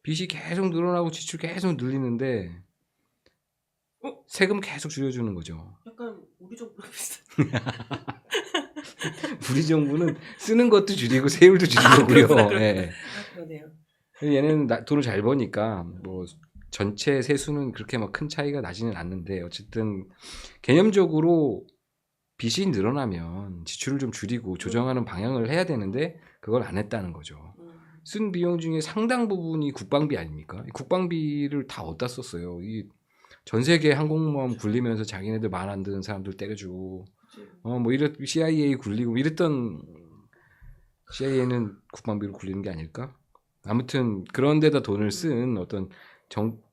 빚이 계속 늘어나고 지출 계속 늘리는데 세금 계속 줄여주는 거죠. 약간 우리 정부랑 비슷한. 우리 정부는 쓰는 것도 줄이고 세율도 줄이고요. 네. 그러네요. 얘네는 돈을 잘 버니까 뭐 전체 세수는 그렇게 막 큰 차이가 나지는 않는데 어쨌든 개념적으로 빚이 늘어나면 지출을 좀 줄이고 조정하는 방향을 해야 되는데 그걸 안 했다는 거죠. 쓴 비용 중에 상당 부분이 국방비 아닙니까? 이 국방비를 다 어디다 썼어요. 이 전 세계 항공모함 굴리면서 자기네들 말 안 듣는 사람들 때려주고 뭐 이랬 CIA 굴리고 이랬던 CIA는 국방비로 굴리는 게 아닐까? 아무튼 그런 데다 돈을 쓴 어떤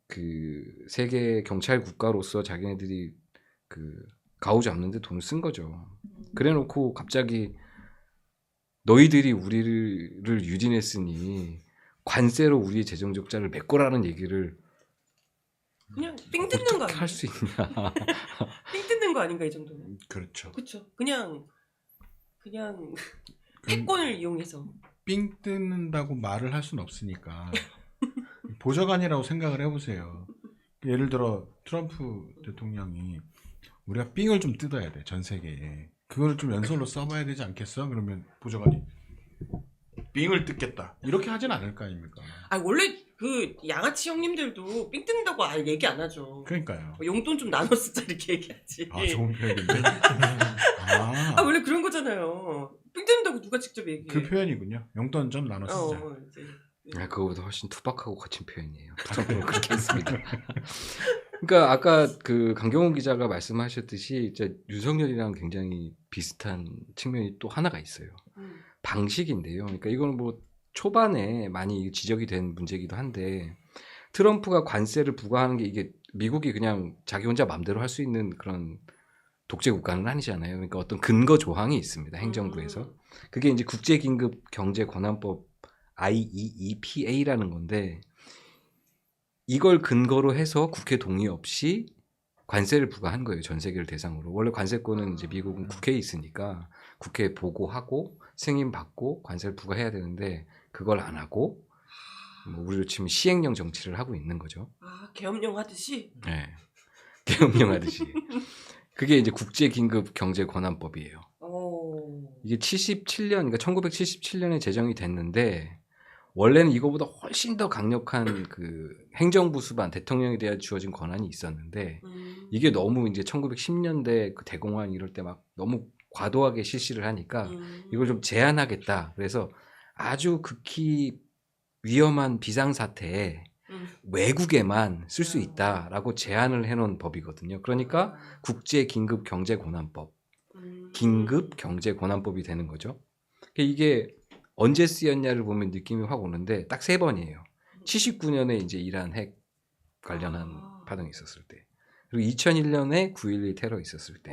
그 세계 경찰 국가로서 자기네들이 그 가오 잡는데 돈을 쓴 거죠. 그래놓고 갑자기 너희들이 우리를 유린했으니 관세로 우리의 재정 적자를 메꿔라는 얘기를 그냥 삥 뜯는 거 어떻게 아니에요? 할 수 있냐? 삥 뜯는 거 아닌가 이 정도는? 그렇죠. 그렇죠. 그냥 패권을 이용해서. 삥 뜯는다고 말을 할 수는 없으니까 보좌관이라고 생각을 해보세요. 예를 들어 트럼프 대통령이 우리가 삥을 좀 뜯어야 돼, 전 세계에. 그걸 좀 연설로 써봐야 되지 않겠어? 그러면 보좌관이 삥을 뜯겠다 이렇게 하진 않을 거 아닙니까? 아 원래 그 양아치 형님들도 삥 뜯는다고 아예 얘기 안 하죠. 그러니까요. 뭐 용돈 좀 나눠 쓰자 이렇게 얘기하지. 아, 좋은 표현인데. 아 원래 그런 거잖아요. 삥 뜯는다고 누가 직접 얘기해? 그 표현이군요. 용돈 좀 나눠 쓰자. 이제. 그거보다 훨씬 투박하고 거친 표현이에요. 트럼프는 그렇게 했습니다. 그러니까 아까 그 강경훈 기자가 말씀하셨듯이 이제 윤석열이랑 굉장히 비슷한 측면이 또 하나가 있어요. 방식인데요. 그러니까 이거는 뭐 초반에 많이 지적이 된 문제이기도 한데 트럼프가 관세를 부과하는 게 이게 미국이 그냥 자기 혼자 마음대로 할 수 있는 그런 독재 국가는 아니잖아요. 그러니까 어떤 근거 조항이 있습니다. 행정부에서. 그게 이제 국제긴급경제권한법 IEEPA라는 건데 이걸 근거로 해서 국회 동의 없이 관세를 부과한 거예요. 전 세계를 대상으로. 원래 관세권은 이제 미국은 국회에 있으니까 국회에 보고하고 승인 받고 관세를 부과해야 되는데 그걸 안 하고 뭐 우리로 치면 시행령 정치를 하고 있는 거죠. 아 계엄령 하듯이. 네. 계엄령 하듯이. 그게 이제 국제긴급경제권한법이에요. 이게 77년, 그러니까 1977년에 제정이 됐는데 원래는 이거보다 훨씬 더 강력한 그 행정부 수반 대통령에 대한 주어진 권한이 있었는데 이게 너무 이제 1910년대 그 대공황 이럴 때 막 너무 과도하게 실시를 하니까 이걸 좀 제한하겠다. 그래서 아주 극히 위험한 비상사태에 외국에만 쓸 수 있다라고 제한을 해놓은 법이거든요. 그러니까 국제긴급경제권한법, 긴급경제권한법이 되는 거죠. 이게 언제 쓰였냐를 보면 느낌이 확 오는데 딱 3번이에요. 79년에 이제 이란 핵 관련한 파동이 있었을 때, 그리고 2001년에 9.11 테러 있었을 때,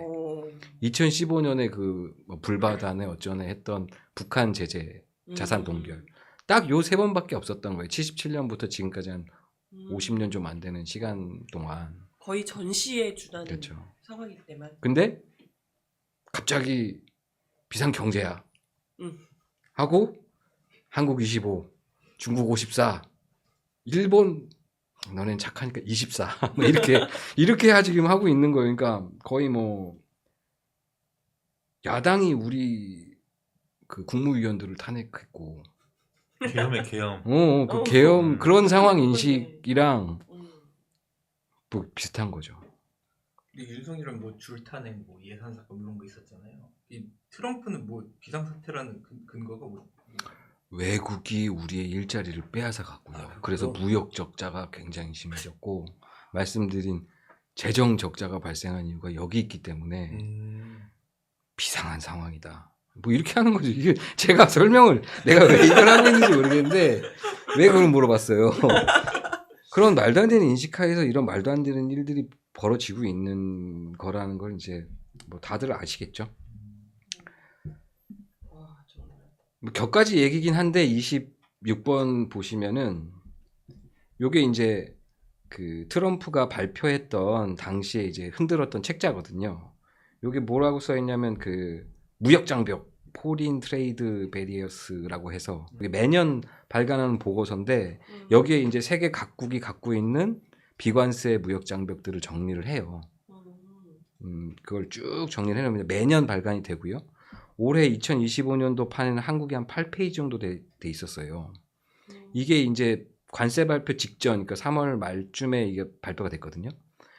2015년에 그뭐 불바다네 어쩌네 했던 북한 제재 자산 동결, 딱 요 3번밖에 없었던 거예요. 77년부터 지금까지 한 50년 좀 안 되는 시간 동안 거의 전시에 준하는 그렇죠. 상황일 때만. 근데 갑자기 비상경제야 음. 하고 한국 25, 중국 54, 일본 너넨 착하니까 24 뭐 이렇게 지금 하고 있는 거예요. 그러니까 거의 뭐 야당이 우리 그 국무위원들을 탄핵했고 계엄의 계엄. 그 계엄 그런 상황 인식이랑 뭐 비슷한 거죠. 근데 윤석열은 뭐 줄탄핵, 뭐 예산 사건 이런 거 있었잖아요. 이 트럼프는 뭐 비상사태라는 근거가 뭐? 외국이 우리의 일자리를 빼앗아 갔고요. 그래서 무역 적자가 굉장히 심해졌고 말씀드린 재정 적자가 발생한 이유가 여기 있기 때문에 비상한 상황이다. 뭐 이렇게 하는 거죠. 이게 제가 설명을 내가 왜 이걸 하고 있는지 모르겠는데 왜 그걸 물어봤어요. 그런 말도 안 되는 인식하에서 이런 말도 안 되는 일들이 벌어지고 있는 거라는 걸 이제 뭐 다들 아시겠죠. 뭐 격가지 얘기긴 한데 26번 보시면은 요게 이제 그 트럼프가 발표했던 당시에 이제 흔들었던 책자거든요. 요게 뭐라고 써 있냐면 그 무역 장벽 포린 트레이드 베리어스라고 해서 매년 발간하는 보고서인데 여기에 이제 세계 각국이 갖고 있는 비관세 무역 장벽들을 정리를 해요. 그걸 쭉 정리를 해놓으면 매년 발간이 되고요. 올해 2025년도 판에는 한국이 한 8페이지 정도 돼 있었어요. 이게 이제 관세 발표 직전, 그러니까 3월 말쯤에 이게 발표가 됐거든요.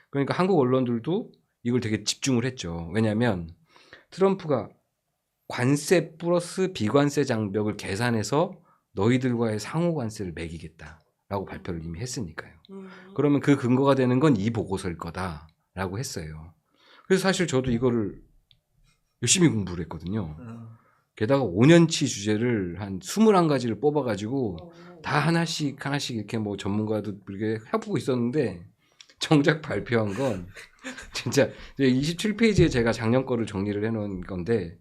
그러니까 한국 언론들도 이걸 되게 집중을 했죠. 왜냐하면 트럼프가 관세 플러스 비관세 장벽을 계산해서 너희들과의 상호 관세를 매기겠다라고 발표를 이미 했으니까요. 그러면 그 근거가 되는 건 이 보고서일 거다라고 했어요. 그래서 사실 저도 이거를 열심히 공부를 했거든요. 게다가 5년치 주제를 한 21가지를 뽑아가지고 다 하나씩 이렇게 뭐 전문가도 이렇게 해보고 있었는데 정작 발표한 건 진짜 27페이지에 제가 작년 거를 정리를 해놓은 건데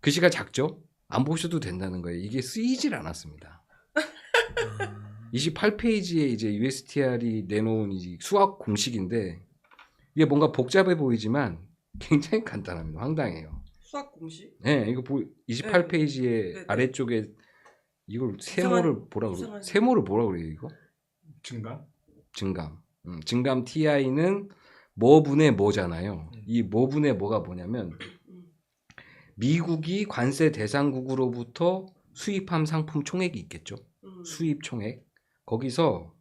글씨가 작죠? 안 보셔도 된다는 거예요. 이게 쓰이질 않았습니다. 28페이지에 이제 USTR이 내놓은 이 수학 공식인데 이게 뭔가 복잡해 보이지만 굉장히 간단합니다. 황당해요. 수학 공식? 네, 이거 28페이지의 네. 아래쪽에 이걸 이상한- 세모를 뭐라 그래요, 이거? 증가? 증감. 증감 TI는 뭐분의 뭐잖아요. 이 뭐분의 뭐가 뭐냐면 미국이 관세 대상국으로부터 수입한 상품 총액이 있겠죠. 수입 총액. 거기서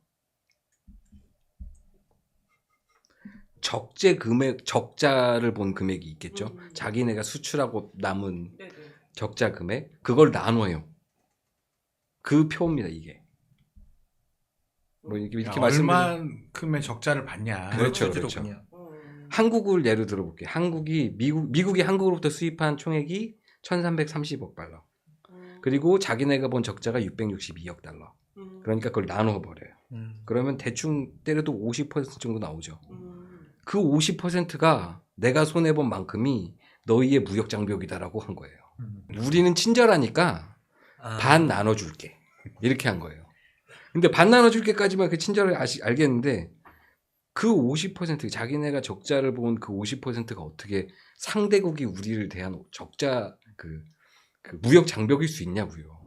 적재 금액, 적자를 본 금액이 있겠죠. 자기네가 수출하고 남은 네네. 적자 금액. 그걸 나눠요. 그 표입니다, 이게. 뭐 이렇게 말씀드리면 얼만큼의 적자를 받냐. 그렇죠, 실제로 그렇죠. 그냥. 한국을 예로 들어볼게요. 미국이 한국으로부터 수입한 총액이 1,330억 달러. 그리고 자기네가 본 적자가 662억 달러. 그러니까 그걸 나눠 버려요. 그러면 대충 때려도 50% 정도 나오죠. 그 50%가 내가 손해 본 만큼이 너희의 무역 장벽이다라고 한 거예요. 우리는 친절하니까 반 나눠 줄게. 이렇게 한 거예요. 근데 반 나눠 줄게까지만 그 친절을 알겠는데 그 50% 자기네가 적자를 본 그 50%가 어떻게 상대국이 우리를 대한 적자 그 무역 장벽일 수 있냐고요.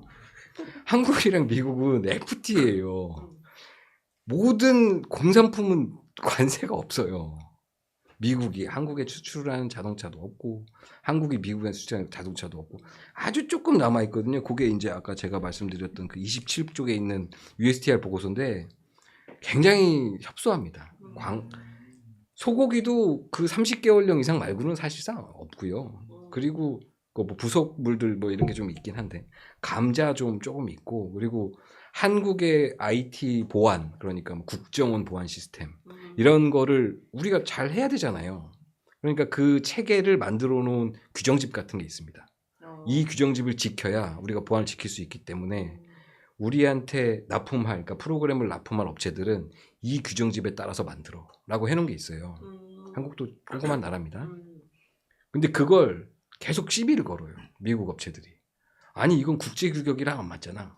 한국이랑 미국은 FTA예요. 모든 공산품은 관세가 없어요. 미국이 한국에 수출하는 자동차도 없고 한국이 미국에 수출하는 자동차도 없고 아주 조금 남아 있거든요. 그게 이제 아까 제가 말씀드렸던 그 27쪽에 있는 USTR 보고서인데 굉장히 협소합니다. 소고기도 그 30개월령 이상 말고는 사실상 없고요. 그리고 뭐 부속물들 뭐 이런 게 좀 있긴 한데 감자 좀 조금 있고 그리고 한국의 IT 보안 그러니까 뭐 국정원 보안 시스템 이런 거를 우리가 잘 해야 되잖아요. 그러니까 그 체계를 만들어 놓은 규정집 같은 게 있습니다. 이 규정집을 지켜야 우리가 보안을 지킬 수 있기 때문에 우리한테 납품할 그러니까 프로그램을 납품할 업체들은 이 규정집에 따라서 만들어라고 해놓은 게 있어요. 한국도 꼼꼼한 나라입니다. 근데 그걸 계속 시비를 걸어요. 미국 업체들이. 아니 이건 국제 규격이랑 안 맞잖아.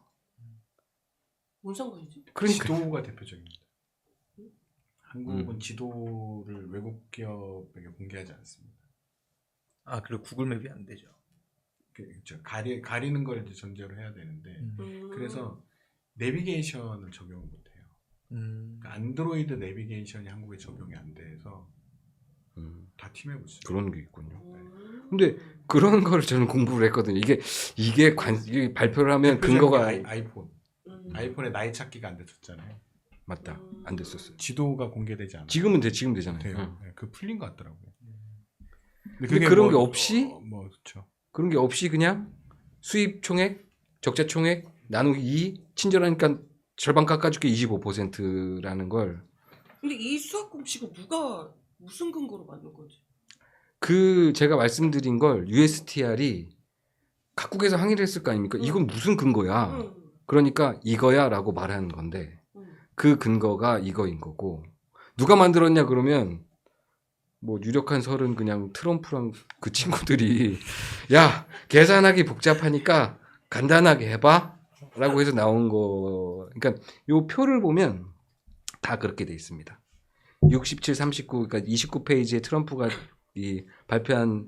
뭔 상관이지? 그러니까 지도가 대표적입니다. 한국은 지도를 외국 기업에게 공개하지 않습니다. 아 그리고 구글맵이 안 되죠. 그렇죠. 가리는 걸 이제 전제로 해야 되는데 그래서 내비게이션을 적용을 못해요. 그러니까 안드로이드 내비게이션이 한국에 적용이 안 돼서 다 팀에 붙어요. 그런 게 있군요. 근데 그런 걸 저는 공부를 했거든요. 이게 발표를 하면 근거가 아이폰에 나이 찾기가 안 됐었잖아요. 맞다. 안 됐었어요. 지도가 공개되지 않아요. 지금 되잖아요. 돼요. 네, 그 풀린 것 같더라고요. 근데 그런 게 없이 그렇죠. 그런 게 없이 그냥 수입 총액, 적자 총액 나누기 2 친절하니까 절반 깎아줄게 25%라는 걸. 근데 이 수학 공식은 누가 무슨 근거로 만든 거지? 그 제가 말씀드린 걸 USTR이 각국에서 항의를 했을 거 아닙니까? 이건 무슨 근거야? 그러니까 이거야라고 말하는 건데 그 근거가 이거인 거고 누가 만들었냐 그러면 뭐 유력한 설은 그냥 트럼프랑 그 친구들이 야 계산하기 복잡하니까 간단하게 해봐라고 해서 나온 거. 그러니까 요 표를 보면 다 그렇게 돼 있습니다. 67, 39, 그러니까 29페이지에 트럼프가 이 발표한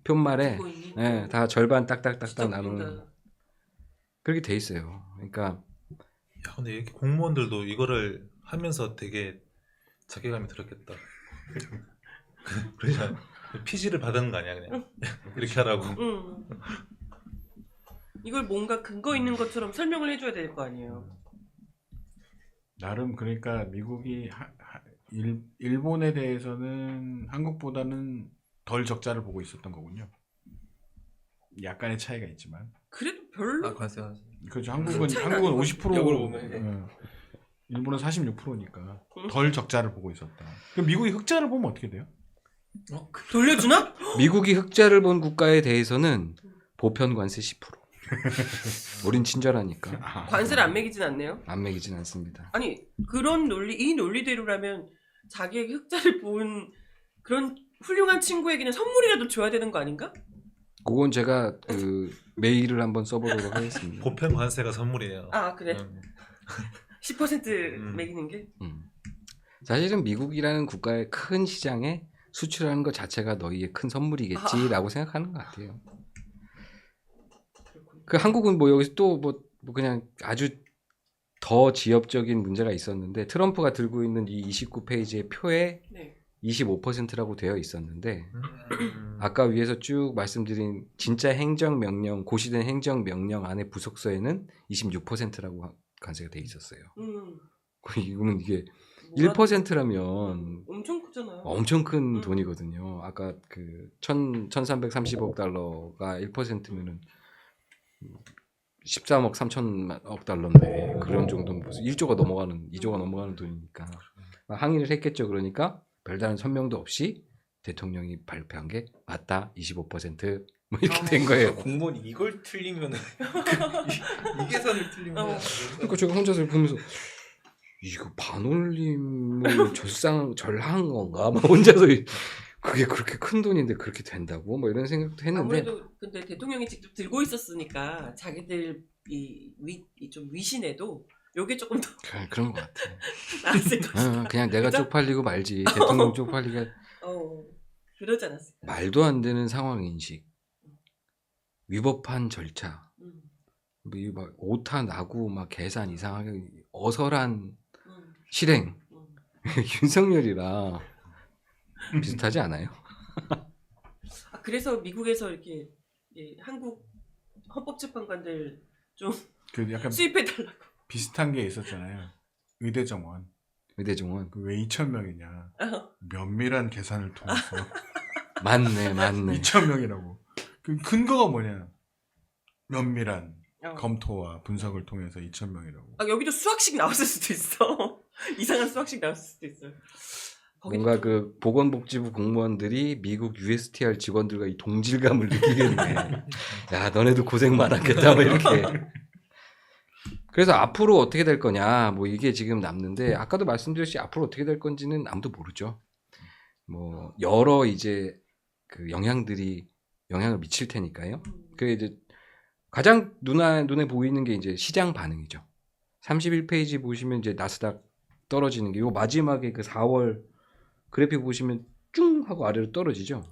표말에 예, 다 절반 딱딱딱딱 나누는 그렇게 돼 있어요. 그러니까 야, 근데 이렇게 공무원들도 이거를 하면서 되게 자괴감이 들었겠다. 그러잖아. 피지를 받은 거 아니야 그냥 이렇게 하라고. 이걸 뭔가 근거 있는 것처럼 설명을 해줘야 될 거 아니에요. 나름 그러니까 미국이 일본에 대해서는 한국보다는 덜 적자를 보고 있었던 거군요. 약간의 차이가 있지만. 그래도 별로 아 관세가 그렇죠. 차이는 한국은 아니고. 50%, 역으로 보면, 예. 일본은 46%니까 덜 적자를 보고 있었다. 그럼 미국이 흑자를 보면 어떻게 돼요? 돌려주나? 미국이 흑자를 본 국가에 대해서는 보편 관세 10%. 우린 친절하니까 관세를 안 매기진 않네요. 안 매기진 않습니다. 아니 그런 논리 이 논리대로라면 자기에게 흑자를 본 그런 훌륭한 친구에게는 선물이라도 줘야 되는 거 아닌가? 그건 제가 그 메일을 한번 써보도록 하겠습니다. 보편 관세가 선물이에요. 아 그래. 음. 10% 매기는 게. 사실은 미국이라는 국가의 큰 시장에 수출하는 것 자체가 너희의 큰 선물이겠지라고 생각하는 것 같아요. 그 한국은 뭐 여기서 또 뭐 그냥 아주 더 지엽적인 문제가 있었는데 트럼프가 들고 있는 이 29페이지의 표에 네. 25%라고 되어 있었는데 아까 위에서 쭉 말씀드린 진짜 행정명령, 고시된 행정명령 안에 부속서에는 26%라고 관세가 되어 있었어요. 이거는 이게 1%라면 엄청 크잖아요. 엄청 큰 돈이거든요. 아까 그 1330억 달러가 1%면은 13억 3천억 달러인데 그런 정도는 무슨 1조가 넘어가는 2조가 넘어가는 돈이니까 항의를 했겠죠. 그러니까 별다른 설명도 없이 대통령이 발표한 게 맞다 25% 뭐 이렇게 된 거예요. 공무원이 이걸 틀리면 이 계산을 틀리면 그러니까 제가 혼자서 보면서 이거 반올림을 절한 건가? 막 혼자서 그게 그렇게 큰 돈인데 그렇게 된다고? 뭐 이런 생각도 했는데 아무래도 근데 대통령이 직접 들고 있었으니까 자기들 좀 위신에도 요게 조금 더 그런 것 같아. 나았을 것이다. 그냥 내가 그죠? 쪽팔리고 말지. 대통령 쪽팔리가 그러지 않았을까. 말도 안 되는 상황 인식, 위법한 절차, 막 오타 나고 막 계산 이상하게 어설한 실행. 윤석열이랑 비슷하지 않아요? 그래서 미국에서 이렇게 한국 헌법재판관들 좀 그 약간 수입해달라고. 비슷한 게 있었잖아요. 의대정원. 의대정원. 그 왜 2,000명이냐. 면밀한 계산을 통해서 맞네. 2,000명이라고. 그 근거가 뭐냐. 면밀한 어. 검토와 분석을 통해서 2,000명이라고. 여기도 수학식 나왔을 수도 있어. 이상한 수학식 나왔을 수도 있어요. 뭔가 그 보건복지부 공무원들이 미국 USTR 직원들과 이 동질감을 느끼겠네. 야, 너네도 고생 많았겠다. 뭐 이렇게. 그래서 앞으로 어떻게 될 거냐, 뭐 이게 지금 남는데 아까도 말씀드렸듯이 앞으로 어떻게 될 건지는 아무도 모르죠. 뭐 여러 이제 그 영향들이 영향을 미칠 테니까요. 그 이제 가장 눈에 보이는 게 이제 시장 반응이죠. 31페이지 보시면 이제 나스닥 떨어지는 게 요 마지막에 그 4월 그래픽 보시면 쭉 하고 아래로 떨어지죠.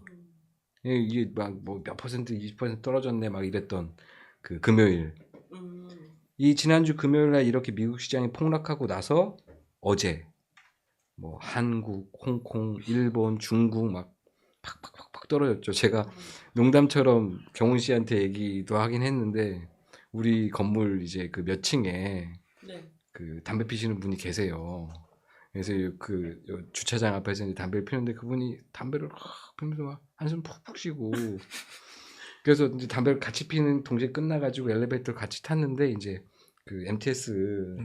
이게 막 뭐 몇 퍼센트, 20% 떨어졌네 막 이랬던 그 금요일. 이 지난주 금요일 날 이렇게 미국 시장이 폭락하고 나서 어제 뭐 한국, 홍콩, 일본, 중국 막 팍팍팍팍 떨어졌죠. 제가 농담처럼 경훈 씨한테 얘기도 하긴 했는데 우리 건물 이제 그 몇 층에 네. 그 담배 피시는 분이 계세요. 그래서 그 주차장 앞에서 이제 담배를 피우는데 그분이 담배를 피면서 막 한숨 푹푹 쉬고 그래서 이제 담배를 같이 피는 동시에 끝나가지고 엘리베이터를 같이 탔는데 이제 그 MTS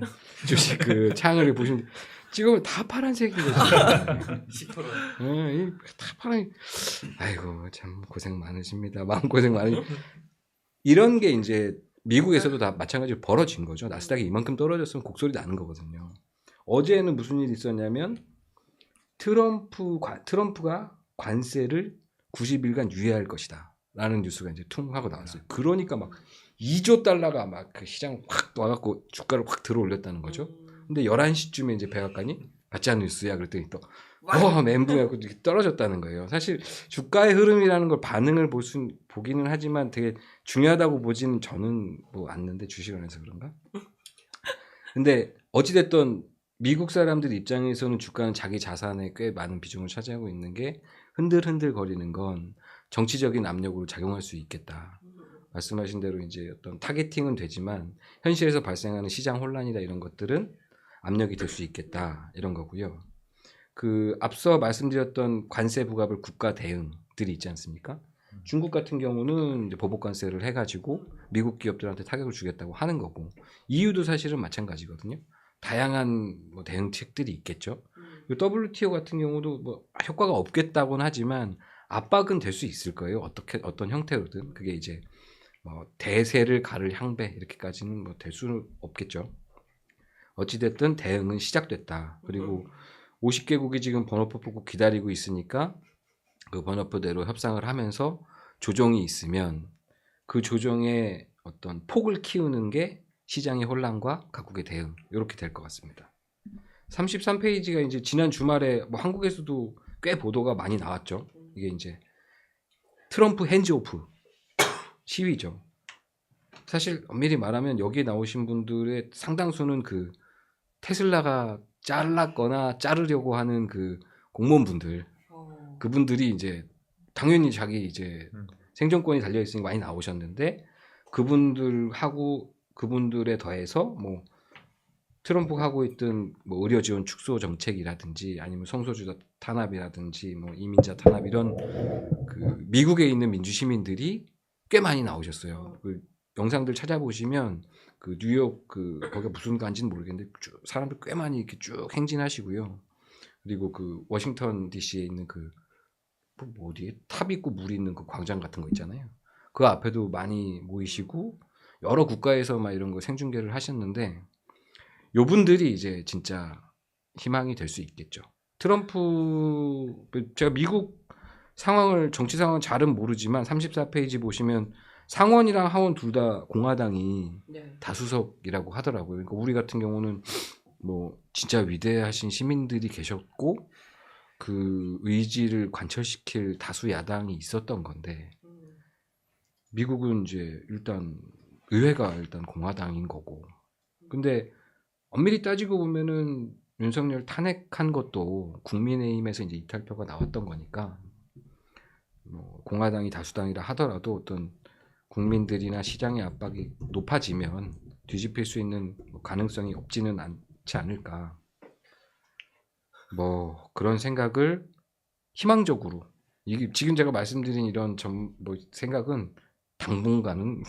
주식 그 창을 보시면 찍으면 다 파란색이거든요. 10%. 다 파란. 아이고 참 고생 많으십니다. 마음 고생 많으. 이런 게 이제 미국에서도 다 마찬가지로 벌어진 거죠. 나스닥이 이만큼 떨어졌으면 곡소리 나는 거거든요. 어제는 무슨 일이 있었냐면 트럼프가 관세를 90일간 유예할 것이다 라는 뉴스가 이제 퉁 하고 나왔어요. 그러니까 막 2조 달러가 막 그 시장 확 와갖고 주가를 확 들어 올렸다는 거죠. 근데 11시쯤에 이제 백악관이 가짜 뉴스야 그랬더니 또 멘붕해갖고 떨어졌다는 거예요. 사실 주가의 흐름이라는 걸 반응을 보기는 하지만 되게 중요하다고 보지는 저는 뭐 않는데 주식원에서 그런가? 근데 어찌됐든 미국 사람들 입장에서는 주가는 자기 자산에 꽤 많은 비중을 차지하고 있는 게 흔들흔들 거리는 건 정치적인 압력으로 작용할 수 있겠다. 말씀하신 대로 이제 어떤 타겟팅은 되지만 현실에서 발생하는 시장 혼란이다 이런 것들은 압력이 될 수 있겠다 이런 거고요. 그 앞서 말씀드렸던 관세 부과별 국가 대응들이 있지 않습니까? 중국 같은 경우는 이제 보복 관세를 해가지고 미국 기업들한테 타격을 주겠다고 하는 거고, EU도 사실은 마찬가지거든요. 다양한 뭐 대응책들이 있겠죠. 이 WTO 같은 경우도 뭐 효과가 없겠다고는 하지만 압박은 될 수 있을 거예요. 어떤 형태로든. 그게 이제 뭐 대세를 가를 향배 이렇게까지는 뭐 될 수는 없겠죠. 어찌됐든 대응은 시작됐다. 그리고 50개국이 지금 번호표 보고 기다리고 있으니까 그 번호표대로 협상을 하면서 조정이 있으면 그 조정의 어떤 폭을 키우는 게 시장의 혼란과 각국의 대응 이렇게 될 것 같습니다. 33페이지가 이제 지난 주말에 뭐 한국에서도 꽤 보도가 많이 나왔죠. 이게 이제 트럼프 핸즈오프 시위죠. 사실 엄밀히 말하면 여기에 나오신 분들의 상당수는 그 테슬라가 잘랐거나 자르려고 하는 그 공무원분들, 그분들이 이제 당연히 자기 이제 생존권이 달려 있으니 많이 나오셨는데, 그분들하고 그분들에 더해서 뭐 트럼프가 하고 있던 뭐 의료 지원 축소 정책이라든지 아니면 성소수자 탄압이라든지 뭐 이민자 탄압 이런 그 미국에 있는 민주 시민들이 꽤 많이 나오셨어요. 그 영상들 찾아보시면 그 뉴욕 그 거기가 무슨 간지는 모르겠는데 쭉 사람들 꽤 많이 이렇게 쭉 행진하시고요. 그리고 그 워싱턴 DC에 있는 그 뭐 어디에 탑 있고 물 있는 그 광장 같은 거 있잖아요. 그 앞에도 많이 모이시고 여러 국가에서 막 이런 거 생중계를 하셨는데, 요분들이 이제 진짜 희망이 될 수 있겠죠. 트럼프, 제가 미국 상황을, 정치 상황 잘은 모르지만 34페이지 보시면 상원이랑 하원 둘 다 공화당이 네. 다수석이라고 하더라고요. 그러니까 우리 같은 경우는 뭐 진짜 위대하신 시민들이 계셨고 그 의지를 관철시킬 다수 야당이 있었던 건데, 미국은 이제 일단 의회가 일단 공화당인 거고, 근데 엄밀히 따지고 보면은 윤석열 탄핵한 것도 국민의힘에서 이제 이탈표가 나왔던 거니까 뭐 공화당이 다수당이라 하더라도 어떤 국민들이나 시장의 압박이 높아지면 뒤집힐 수 있는 가능성이 없지는 않지 않을까. 뭐 그런 생각을 희망적으로, 이게 지금 제가 말씀드린 이런 뭐 생각은 당분간은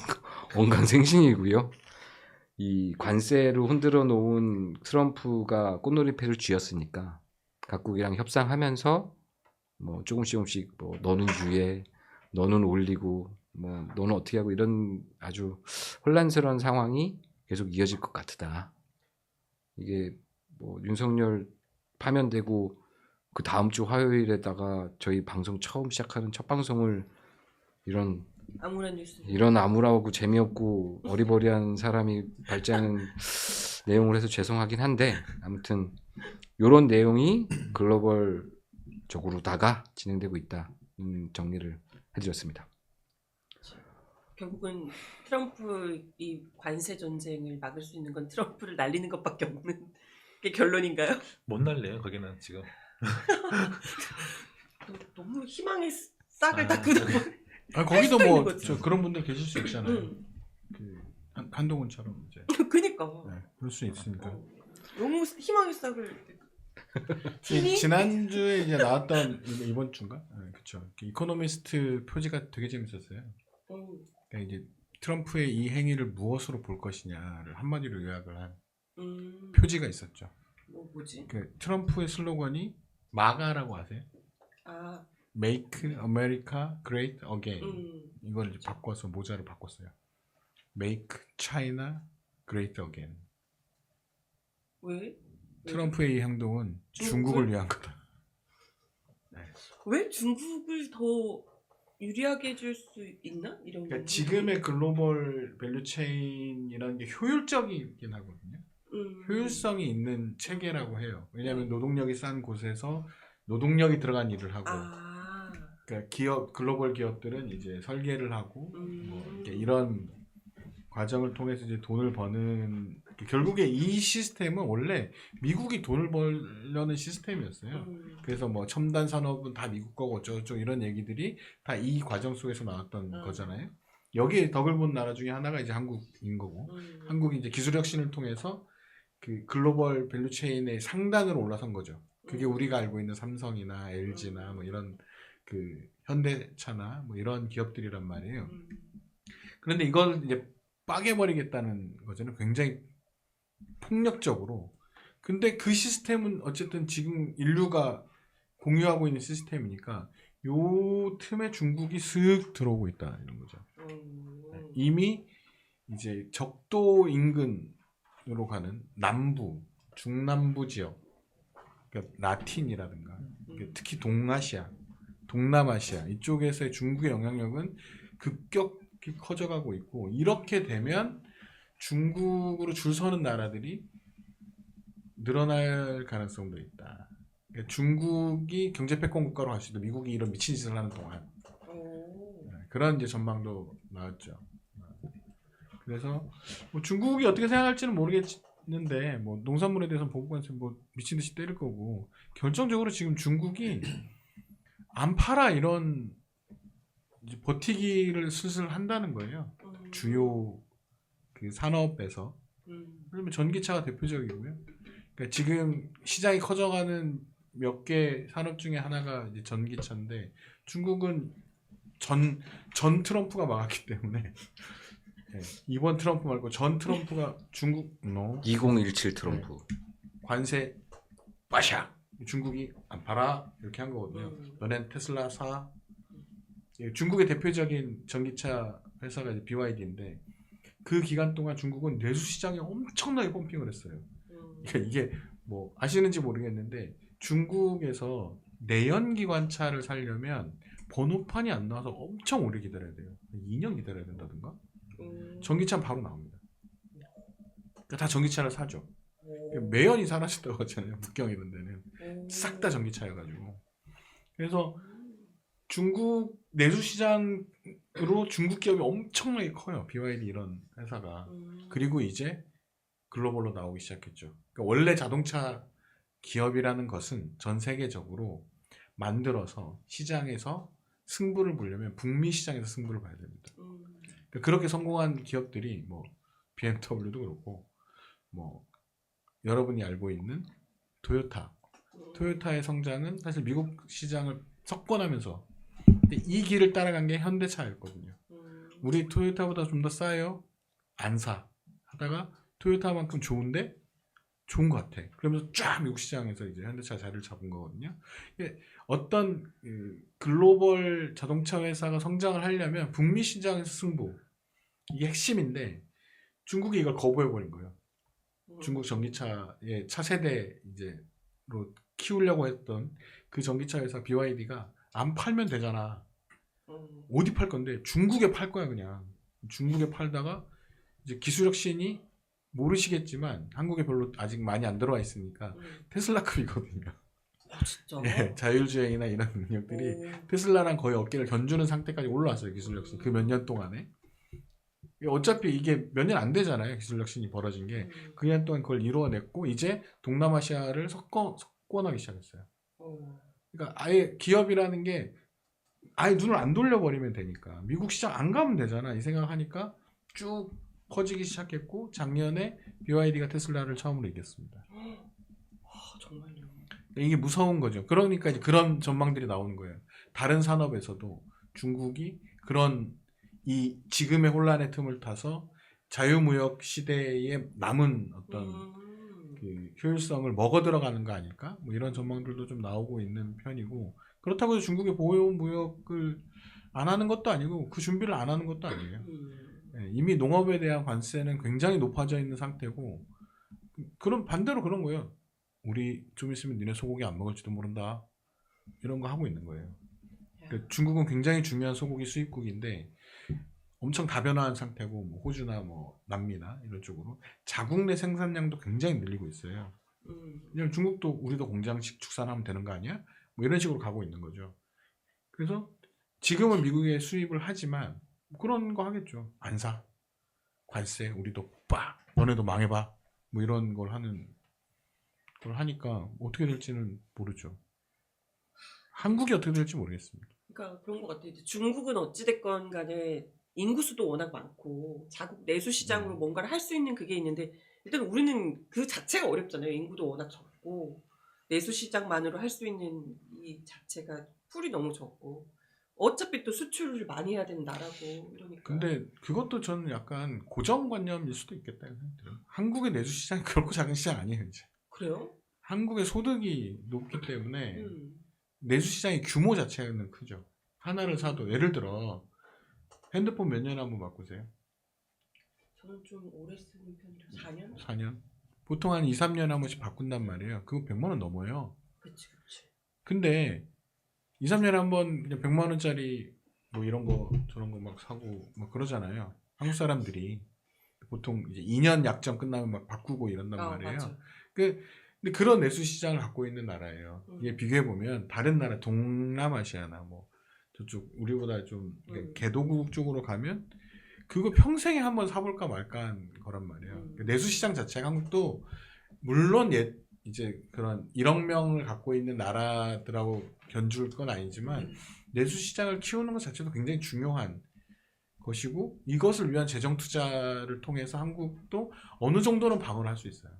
언강생신이고요. 이 관세를 흔들어 놓은 트럼프가 꽃놀이패를 쥐었으니까 각국이랑 협상하면서 뭐 조금씩 뭐 너는 유예, 너는 올리고 뭐 너는 어떻게 하고 이런 아주 혼란스러운 상황이 계속 이어질 것 같다. 이게 뭐 윤석열 파면되고 그 다음 주 화요일에다가 저희 방송 처음 시작하는 첫 방송을 이런 아무런 뉴스. 이런 암울하고 재미없고 어리버리한 사람이 발제하는 내용을 해서 죄송하긴 한데, 아무튼 이런 내용이 글로벌적으로다가 진행되고 있다 정리를 해드렸습니다. 결국은 트럼프 이 관세 전쟁을 막을 수 있는 건 트럼프를 날리는 것밖에 없는 게 결론인가요? 못 날래요 거기는 지금. 너무 희망의 싹을 아. 닦고 거기도 수 뭐 있는 거지. 그런 분들 계실 수 있잖아요. 그 한동훈처럼 이제 그니까 그럴 수 있으니까. 너무 희망의 싹을 팀이 지난주에 이제 나왔던 이번 주인가? 네, 그렇죠. 이코노미스트 표지가 되게 재밌었어요. 그러니까 이제 트럼프의 이 행위를 무엇으로 볼 것이냐를 한마디로 요약을 한 표지가 있었죠. 뭐지? 그 트럼프의 슬로건이 마가라고 아세요? 아, Make America Great Again. 이걸 이제 바꿔서 모자를 바꿨어요. Make China Great Again. 왜? 트럼프의 이 행동은 중국을 위한 거다. 왜 중국을 더 유리하게 해줄 수 있나? 이런 그러니까 거. 지금의 글로벌 밸류체인이라는 게 효율적이긴 하거든요. 효율성이 있는 체계라고 해요. 왜냐하면 노동력이 싼 곳에서 노동력이 들어간 일을 하고, 그러니까 글로벌 기업들은 이제 설계를 하고 뭐 이렇게 이런 과정을 통해서 이제 돈을 버는, 결국에 이 시스템은 원래 미국이 돈을 벌려는 시스템이었어요. 그래서 뭐 첨단 산업은 다 미국 거고 어쩌고저쩌고 이런 얘기들이 다 이 과정 속에서 나왔던 거잖아요. 여기에 덕을 본 나라 중에 하나가 이제 한국인 거고, 한국이 이제 기술 혁신을 통해서 그 글로벌 밸류 체인의 상단으로 올라선 거죠. 그게 우리가 알고 있는 삼성이나 LG나 뭐 이런 그 현대차나 뭐 이런 기업들이란 말이에요. 그런데 이걸 이제 빠개버리겠다는 거잖아요. 굉장히 폭력적으로. 근데 그 시스템은 어쨌든 지금 인류가 공유하고 있는 시스템이니까 요 틈에 중국이 슥 들어오고 있다 이런 거죠. 이미 이제 적도 인근으로 가는 남부, 중남부 지역, 그러니까 라틴이라든가 특히 동아시아, 동남아시아 이쪽에서의 중국의 영향력은 급격히 커져가고 있고 이렇게 되면 중국으로 줄 서는 나라들이 늘어날 가능성도 있다. 그러니까 중국이 경제 패권 국가로 갈 수도 미국이 이런 미친 짓을 하는 동안 그런 이제 전망도 나왔죠. 그래서 뭐 중국이 어떻게 생각할지는 모르겠는데 뭐 농산물에 대해서 보고관세 뭐 미친 듯이 때릴 거고 결정적으로 지금 중국이 안 팔아 이런 이제 버티기를 슬슬 한다는 거예요. 주요 그 산업에서. 그러면 전기차가 대표적이고요. 그러니까 지금 시장이 커져가는 몇 개 산업 중에 하나가 이제 전기차인데 중국은 전 트럼프가 막았기 때문에 네, 이번 트럼프 말고 전 트럼프가 중국 2017 트럼프 관세 빠샥 중국이 안 팔아 이렇게 한 거거든요. 너넨 테슬라 사. 중국의 대표적인 전기차 회사가 이제 BYD인데 그 기간 동안 중국은 내수 시장에 엄청나게 펌핑을 했어요. 그러니까 이게 뭐 아시는지 모르겠는데 중국에서 내연기관차를 사려면 번호판이 안 나와서 엄청 오래 기다려야 돼요. 2년 기다려야 된다든가. 전기차는 바로 나옵니다. 그러니까 다 전기차를 사죠. 매연이 사라졌다고 하잖아요. 북경 이런 데는 싹 다 전기차여가지고. 그래서 중국 내수 시장으로 중국 기업이 엄청나게 커요. BYD 이런 회사가. 그리고 이제 글로벌로 나오기 시작했죠. 그러니까 원래 자동차 기업이라는 것은 전 세계적으로 만들어서 시장에서 승부를 보려면 북미 시장에서 승부를 봐야 됩니다. 그러니까 그렇게 성공한 기업들이 뭐 BMW도 그렇고 뭐 여러분이 알고 있는 토요타의 성장은 사실 미국 시장을 석권하면서 이 길을 따라간 게 현대차였거든요. 우리 토요타보다 좀 더 싸요? 안 사. 하다가 토요타만큼 좋은데 좋은 것 같아. 그러면서 쫙 미국 시장에서 이제 현대차 자리를 잡은 거거든요. 어떤 글로벌 자동차 회사가 성장을 하려면 북미 시장에서 승부 이게 핵심인데 중국이 이걸 거부해버린 거예요. 중국 전기차의 차세대 이제로 키우려고 했던 그 전기차 회사 BYD가 안 팔면 되잖아. 어디 팔 건데 중국에 팔 거야 그냥. 중국에 팔다가 이제 기술력 신이 모르시겠지만 한국에 별로 아직 많이 안 들어와 있으니까 테슬라급이거든요. 진짜? 예, 자율주행이나 이런 능력들이 테슬라랑 거의 어깨를 견주는 상태까지 올라왔어요. 기술력 신. 그 몇 년 동안에. 어차피 이게 몇 년 안 되잖아요. 기술력 신이 벌어진 게. 그 년 동안 그걸 이루어냈고 이제 동남아시아를 석권하기 시작했어요. 그러니까 아예 기업이라는 게 아예 눈을 안 돌려버리면 되니까 미국 시장 안 가면 되잖아 이 생각하니까 쭉 커지기 시작했고 작년에 BYD가 테슬라를 처음으로 이겼습니다. 정말요. 이게 무서운 거죠. 그러니까 이제 그런 전망들이 나오는 거예요. 다른 산업에서도 중국이 그런 이 지금의 혼란의 틈을 타서 자유무역 시대에 남은 어떤 그 효율성을 먹어 들어가는 거 아닐까? 뭐 이런 전망들도 좀 나오고 있는 편이고 그렇다고 해서 중국이 보호무역을 안 하는 것도 아니고 그 준비를 안 하는 것도 아니에요. 네, 이미 농업에 대한 관세는 굉장히 높아져 있는 상태고 그럼 반대로 그런 거예요. 우리 좀 있으면 니네 소고기 안 먹을지도 모른다. 이런 거 하고 있는 거예요. 그러니까 중국은 굉장히 중요한 소고기 수입국인데 엄청 다변화한 상태고 뭐 호주나 뭐 남미나 이런 쪽으로 자국 내 생산량도 굉장히 늘리고 있어요. 왜냐면 중국도 우리도 공장식 축산하면 되는 거 아니야? 뭐 이런 식으로 가고 있는 거죠. 그래서 지금은 미국에 수입을 하지만 그런 거 하겠죠. 안 사. 관세 우리도 빠. 너네도 망해봐. 뭐 이런 걸 하는 걸 하니까 어떻게 될지는 모르죠. 한국이 어떻게 될지 모르겠습니다. 그러니까 그런 것 같아요. 중국은 어찌됐건 간에 인구수도 워낙 많고 자국 내수 시장으로 뭔가를 할 수 있는 그게 있는데 일단 우리는 그 자체가 어렵잖아요. 인구도 워낙 적고 내수 시장만으로 할 수 있는 이 자체가 풀이 너무 적고 어차피 또 수출을 많이 해야 되는 나라고 이러니까. 근데 그것도 저는 약간 고정관념일 수도 있겠다 생각이 들어요. 한국의 내수 시장이 그렇고 작은 시장 아니에요. 이제. 그래요? 한국의 소득이 높기 때문에 음. 내수 시장의 규모 자체는 크죠. 하나를 사도 예를 들어 핸드폰 몇 년에 한번 바꾸세요? 저는 좀 오래 쓰는 편이라 4년? 4년? 보통 한 2, 3년에 한 번씩 바꾼단 말이에요. 그거 100만 원 넘어요. 그치 그치. 근데 2, 3년에 한 번 그냥 100만 원짜리 뭐 이런 거 저런 거 막 사고 막 그러잖아요. 한국 사람들이 보통 이제 2년 약정 끝나면 막 바꾸고 이런단 말이에요. 맞아. 근데 그런 내수 시장을 갖고 있는 나라예요. 이게 비교해 보면 다른 나라 동남아시아나 뭐 저쪽 우리보다 좀 개도국 쪽으로 가면 그거 평생에 한번 사볼까 말까 한 거란 말이에요. 내수 시장 자체가 한국도 물론 이제 그런 1억 명을 갖고 있는 나라들하고 견줄 건 아니지만 내수 시장을 키우는 것 자체도 굉장히 중요한 것이고 이것을 위한 재정 투자를 통해서 한국도 어느 정도는 방어를 할 수 있어요.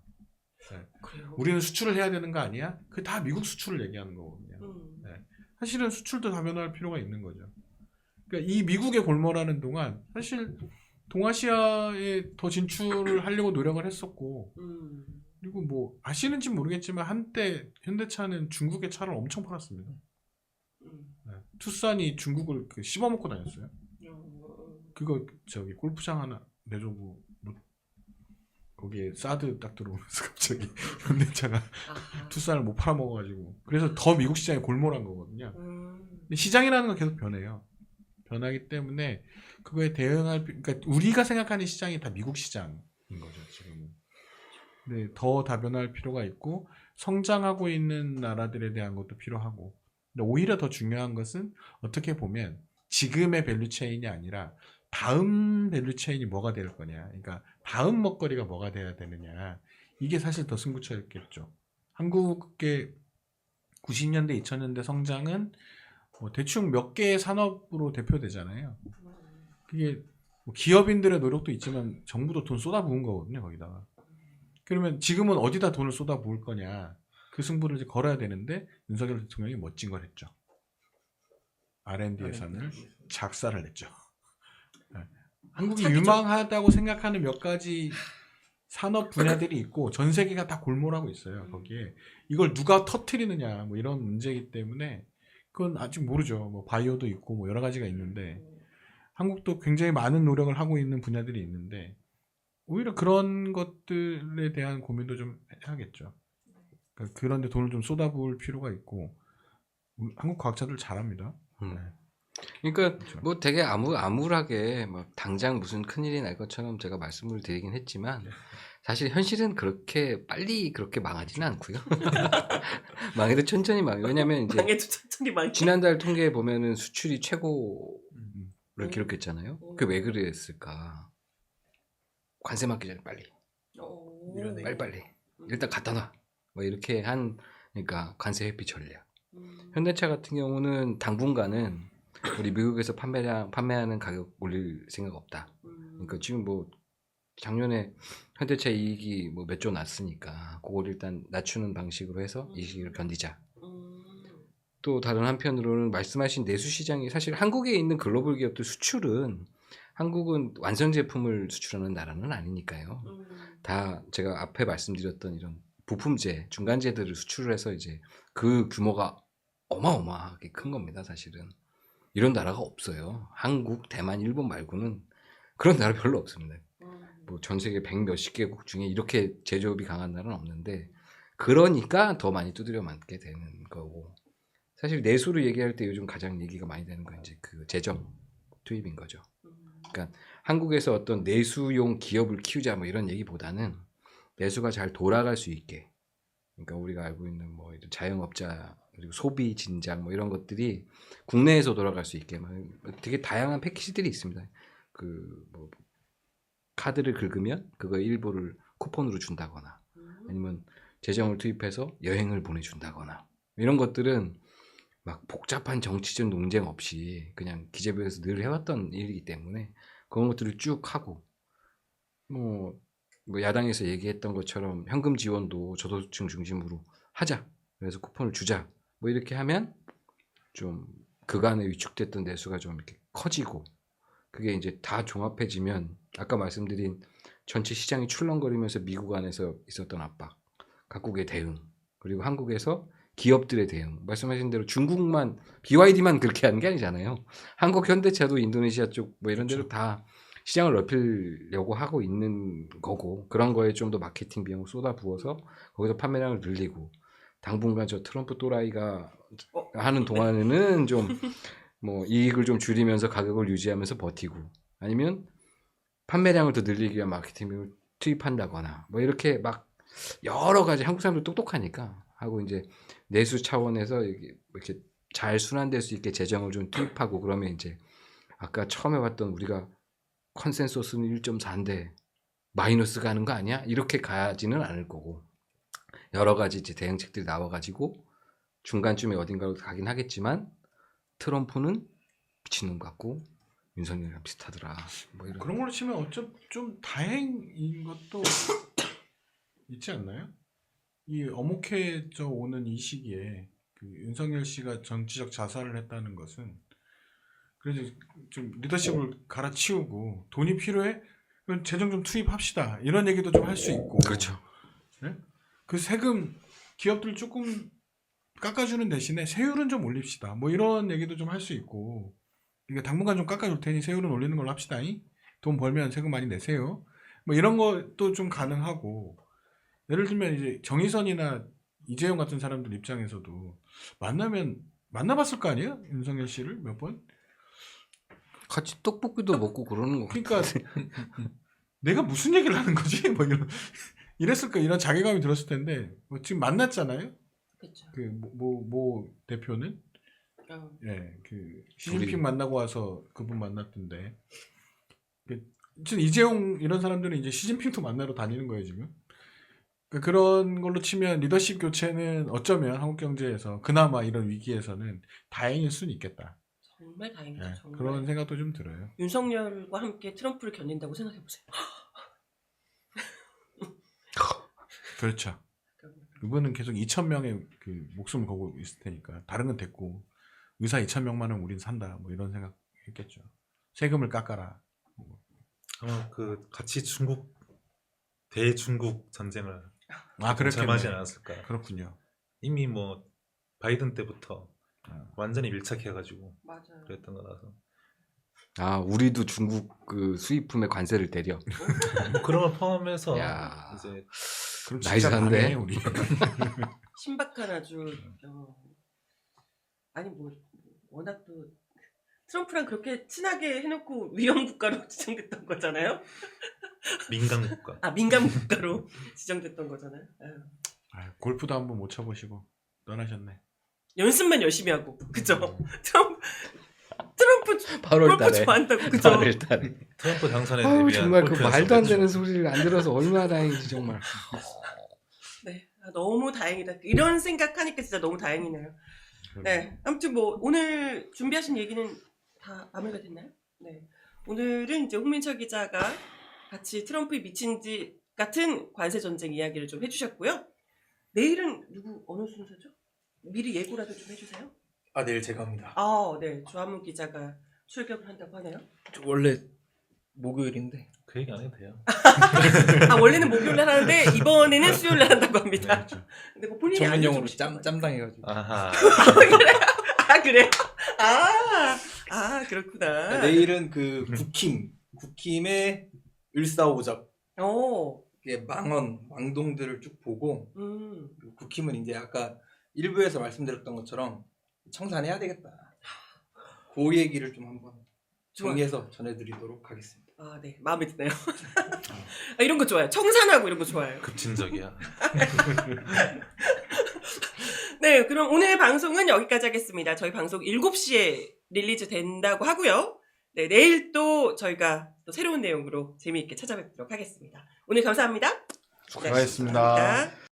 네. 그래요. 우리는 수출을 해야 되는 거 아니야? 그게 다 미국 수출을 얘기하는 거거든요. 네. 사실은 수출도 다변화할 필요가 있는 거죠. 그러니까 이 미국에 골몰하는 동안 사실 동아시아에 더 진출을 하려고 노력을 했었고 그리고 뭐 아시는지 모르겠지만 한때 현대차는 중국의 차를 엄청 팔았습니다. 네. 투싼이 중국을 씹어먹고 다녔어요. 그거 저기 골프장 하나 내주고 뭐 거기에 사드 딱 들어오면서 갑자기 현대차가 투싼을 못 팔아먹어가지고 그래서 더 미국 시장에 골몰한 거거든요. 근데 시장이라는 건 계속 변해요. 변하기 때문에 그거에 대응할 그러니까 우리가 생각하는 시장이 다 미국 시장인 거죠 지금은. 근데 더 다변화할 필요가 있고 성장하고 있는 나라들에 대한 것도 필요하고 근데 오히려 더 중요한 것은 어떻게 보면 지금의 밸류체인이 아니라 다음 밸류체인이 뭐가 될 거냐 그러니까 다음 먹거리가 뭐가 돼야 되느냐 이게 사실 더 승부처였겠죠. 한국의 90년대 2000년대 성장은 뭐 대충 몇 개의 산업으로 대표되잖아요. 그게 뭐 기업인들의 노력도 있지만 정부도 돈 쏟아부은 거거든요 거기다가. 그러면 지금은 어디다 돈을 쏟아부을 거냐 그 승부를 이제 걸어야 되는데 윤석열 대통령이 멋진 걸 했죠. R&D 예산을 작사를 냈죠. 네. 한국이 유망하다고 생각하는 몇 가지 산업 분야들이 있고 전 세계가 다 골몰하고 있어요. 거기에 이걸 누가 터트리느냐 뭐 이런 문제이기 때문에 그건 아직 모르죠. 뭐 바이오도 있고 뭐 여러 가지가 있는데 한국도 굉장히 많은 노력을 하고 있는 분야들이 있는데 오히려 그런 것들에 대한 고민도 좀 해야겠죠. 그러니까 그런데 돈을 좀 쏟아부을 필요가 있고 한국 과학자들 잘합니다. 네. 그러니까 그렇죠. 뭐 되게 암울하게 막 당장 무슨 큰일이 날 것처럼 제가 말씀을 드리긴 했지만 사실 현실은 그렇게 빨리 그렇게 망하지는 않고요. 망해도 천천히 망해요. 왜냐면 이제 망해도 천천히 망해. 지난달 통계에 보면은 수출이 최고를 음. 기록했잖아요. 그게 왜 그랬을까? 관세 맞기 전에 빨리 빨리 일단 갖다 놔. 뭐 이렇게 한 그러니까 관세 회피 전략. 현대차 같은 경우는 당분간은 우리 미국에서 판매하는 가격 올릴 생각 없다. 그러니까 지금 뭐 작년에 현대차 이익이 뭐 몇 조 났으니까 그걸 일단 낮추는 방식으로 해서 이 시기를 견디자. 또 다른 한편으로는 말씀하신 내수 시장이 사실 한국에 있는 글로벌 기업들 수출은 한국은 완성 제품을 수출하는 나라는 아니니까요. 다 제가 앞에 말씀드렸던 이런 부품재, 중간재들을 수출을 해서 이제 그 규모가 어마어마하게 큰 겁니다, 사실은. 이런 나라가 없어요. 한국, 대만, 일본 말고는 그런 나라 별로 없습니다. 뭐 전 세계 100 몇십 개국 중에 이렇게 제조업이 강한 나라는 없는데 그러니까 더 많이 두드려 맞게 되는 거고 사실 내수를 얘기할 때 요즘 가장 얘기가 많이 되는 건 이제 그 재정 투입인 거죠. 그러니까 한국에서 어떤 내수용 기업을 키우자 뭐 이런 얘기보다는 내수가 잘 돌아갈 수 있게 그러니까 우리가 알고 있는 뭐 이런 자영업자 그리고 소비 진작 뭐 이런 것들이 국내에서 돌아갈 수 있게 되게 다양한 패키지들이 있습니다. 그 뭐 카드를 긁으면 그거 일부를 쿠폰으로 준다거나 아니면 재정을 투입해서 여행을 보내준다거나 이런 것들은 막 복잡한 정치적 논쟁 없이 그냥 기재부에서 늘 해왔던 일이기 때문에 그런 것들을 쭉 하고 뭐 뭐 야당에서 얘기했던 것처럼 현금 지원도 저소득층 중심으로 하자. 그래서 쿠폰을 주자. 뭐 이렇게 하면 좀 그간에 위축됐던 내수가 좀 이렇게 커지고 그게 이제 다 종합해지면 아까 말씀드린 전체 시장이 출렁거리면서 미국 안에서 있었던 압박, 각국의 대응, 그리고 한국에서 기업들의 대응. 말씀하신 대로 중국만 BYD만 그렇게 하는 게 아니잖아요. 한국 현대차도 인도네시아 쪽 뭐 이런 데로 다 시장을 넓히려고 하고 있는 거고 그런 거에 좀 더 마케팅 비용을 쏟아부어서 거기서 판매량을 늘리고 당분간 저 트럼프 또라이가 하는 동안에는 좀 뭐 이익을 좀 줄이면서 가격을 유지하면서 버티고 아니면 판매량을 더 늘리기 위한 마케팅 비용을 투입한다거나 뭐 이렇게 막 여러 가지 한국 사람들 똑똑하니까 하고 이제 내수 차원에서 이렇게 잘 순환될 수 있게 재정을 좀 투입하고 그러면 이제 아까 처음에 봤던 우리가 컨센서스는 1.4인데 마이너스 가는 거 아니야? 이렇게 가지는 않을 거고 여러 가지 이제 대응책들이 나와가지고 중간쯤에 어딘가로 가긴 하겠지만 트럼프는 미친놈 같고 윤석열이랑 비슷하더라. 뭐 이런 그런 걸로 치면 좀 다행인 것도 있지 않나요? 이 어목해져 오는 이 시기에 그 윤석열 씨가 정치적 자살을 했다는 것은 그래서 좀 리더십을 갈아치우고 돈이 필요해? 그럼 재정 좀 투입합시다. 이런 얘기도 좀 할 수 있고. 그렇죠. 네? 그 세금 기업들 조금 깎아주는 대신에 세율은 좀 올립시다. 뭐 이런 얘기도 좀 할 수 있고. 그러니까 당분간 좀 깎아줄 테니 세율은 올리는 걸로 합시다. 돈 벌면 세금 많이 내세요. 뭐 이런 것도 좀 가능하고. 예를 들면 이제 정의선이나 이재용 같은 사람들 입장에서도 만나봤을 거 아니에요? 윤석열 씨를 몇 번? 같이 떡볶이도 먹고 그러는 거 그러니까 내가 무슨 얘기를 하는 거지? 뭐 이랬을까 이런 자괴감이 들었을 텐데 뭐 지금 만났잖아요. 그렇죠. 그 모 대표는 예, 그 시진핑 둘이. 만나고 와서 그분 만났던데. 지금 이재용 이런 사람들은 이제 시진핑도 만나러 다니는 거예요 지금. 그런 걸로 치면 리더십 교체는 어쩌면 한국 경제에서 그나마 이런 위기에서는 다행일 수는 있겠다. 정말 다행이죠. 예, 정말. 그런 생각도 좀 들어요. 윤석열과 함께 트럼프를 견딘다고 생각해 보세요. 그렇죠. 그분은 계속 2,000명의 그 목숨을 걸고 있을 테니까 다른 건 됐고 의사 2,000명만은 우린 산다 뭐 이런 생각했겠죠. 세금을 깎아라. 아마 그 같이 대중국 전쟁을 그렇겠네. 점하지 않았을까. 그렇군요. 이미 뭐 바이든 때부터 완전히 밀착해가지고 맞아요. 그랬던 거라서 우리도 중국 그 수입품에 관세를 때려. 뭐 그런 걸 포함해서 야. 이제 그럼 나이스 진짜 한데. 가능해 우리. 신박한 아주 아니 뭐 워낙 또 트럼프랑 그렇게 친하게 해놓고 위험 국가로 지정됐던 거잖아요. 민간 국가. 민감 국가로 지정됐던 거잖아요. 아유. 골프도 한번 못 쳐보시고 떠나셨네. 연습만 열심히 하고 그죠? 트럼프 8월 골프 달에. 좋아한다고 그죠? 8월 달에. 트럼프 당선에 아우 대비한 정말 그 골프 말도 안 연습을 되는 소리를 안 들어서 얼마나 다행이지 정말. 네, 너무 다행이다. 이런 생각하니까 진짜 너무 다행이네요. 네, 아무튼 뭐 오늘 준비하신 얘기는 다 마무리가 됐나요? 네, 오늘은 이제 홍민철 기자가 같이 트럼프에 미친지 같은 관세 전쟁 이야기를 좀 해주셨고요. 내일은 어느 순서죠? 미리 예고라도 좀 해주세요. 내일 제가 합니다. 네, 조한문 기자가 출격을 한다고 하네요. 원래 목요일인데. 그 얘기 안 해도 돼요. 원래는 목요일날 하는데 이번에는 수요일날 한다고 합니다. 네, 근데 뭐 본인이 전문용어로 알려주고 짬당해가지고. 아하. 그래요? 그렇구나. 내일은 그 국힘의 을사오적. 망동들을 쭉 보고 국힘은 이제 아까 일부에서 말씀드렸던 것처럼 청산해야 되겠다. 그 얘기를 좀 한번 정리해서 전해드리도록 하겠습니다. 네, 마음에 드네요. 이런 거 좋아요. 청산하고 이런 거 좋아요. 급진적이야. 네, 그럼 오늘 방송은 여기까지 하겠습니다. 저희 방송 7시에 릴리즈 된다고 하고요. 네, 내일 또 저희가 또 새로운 내용으로 재미있게 찾아뵙도록 하겠습니다. 오늘 감사합니다. 수고하셨습니다. 감사합니다.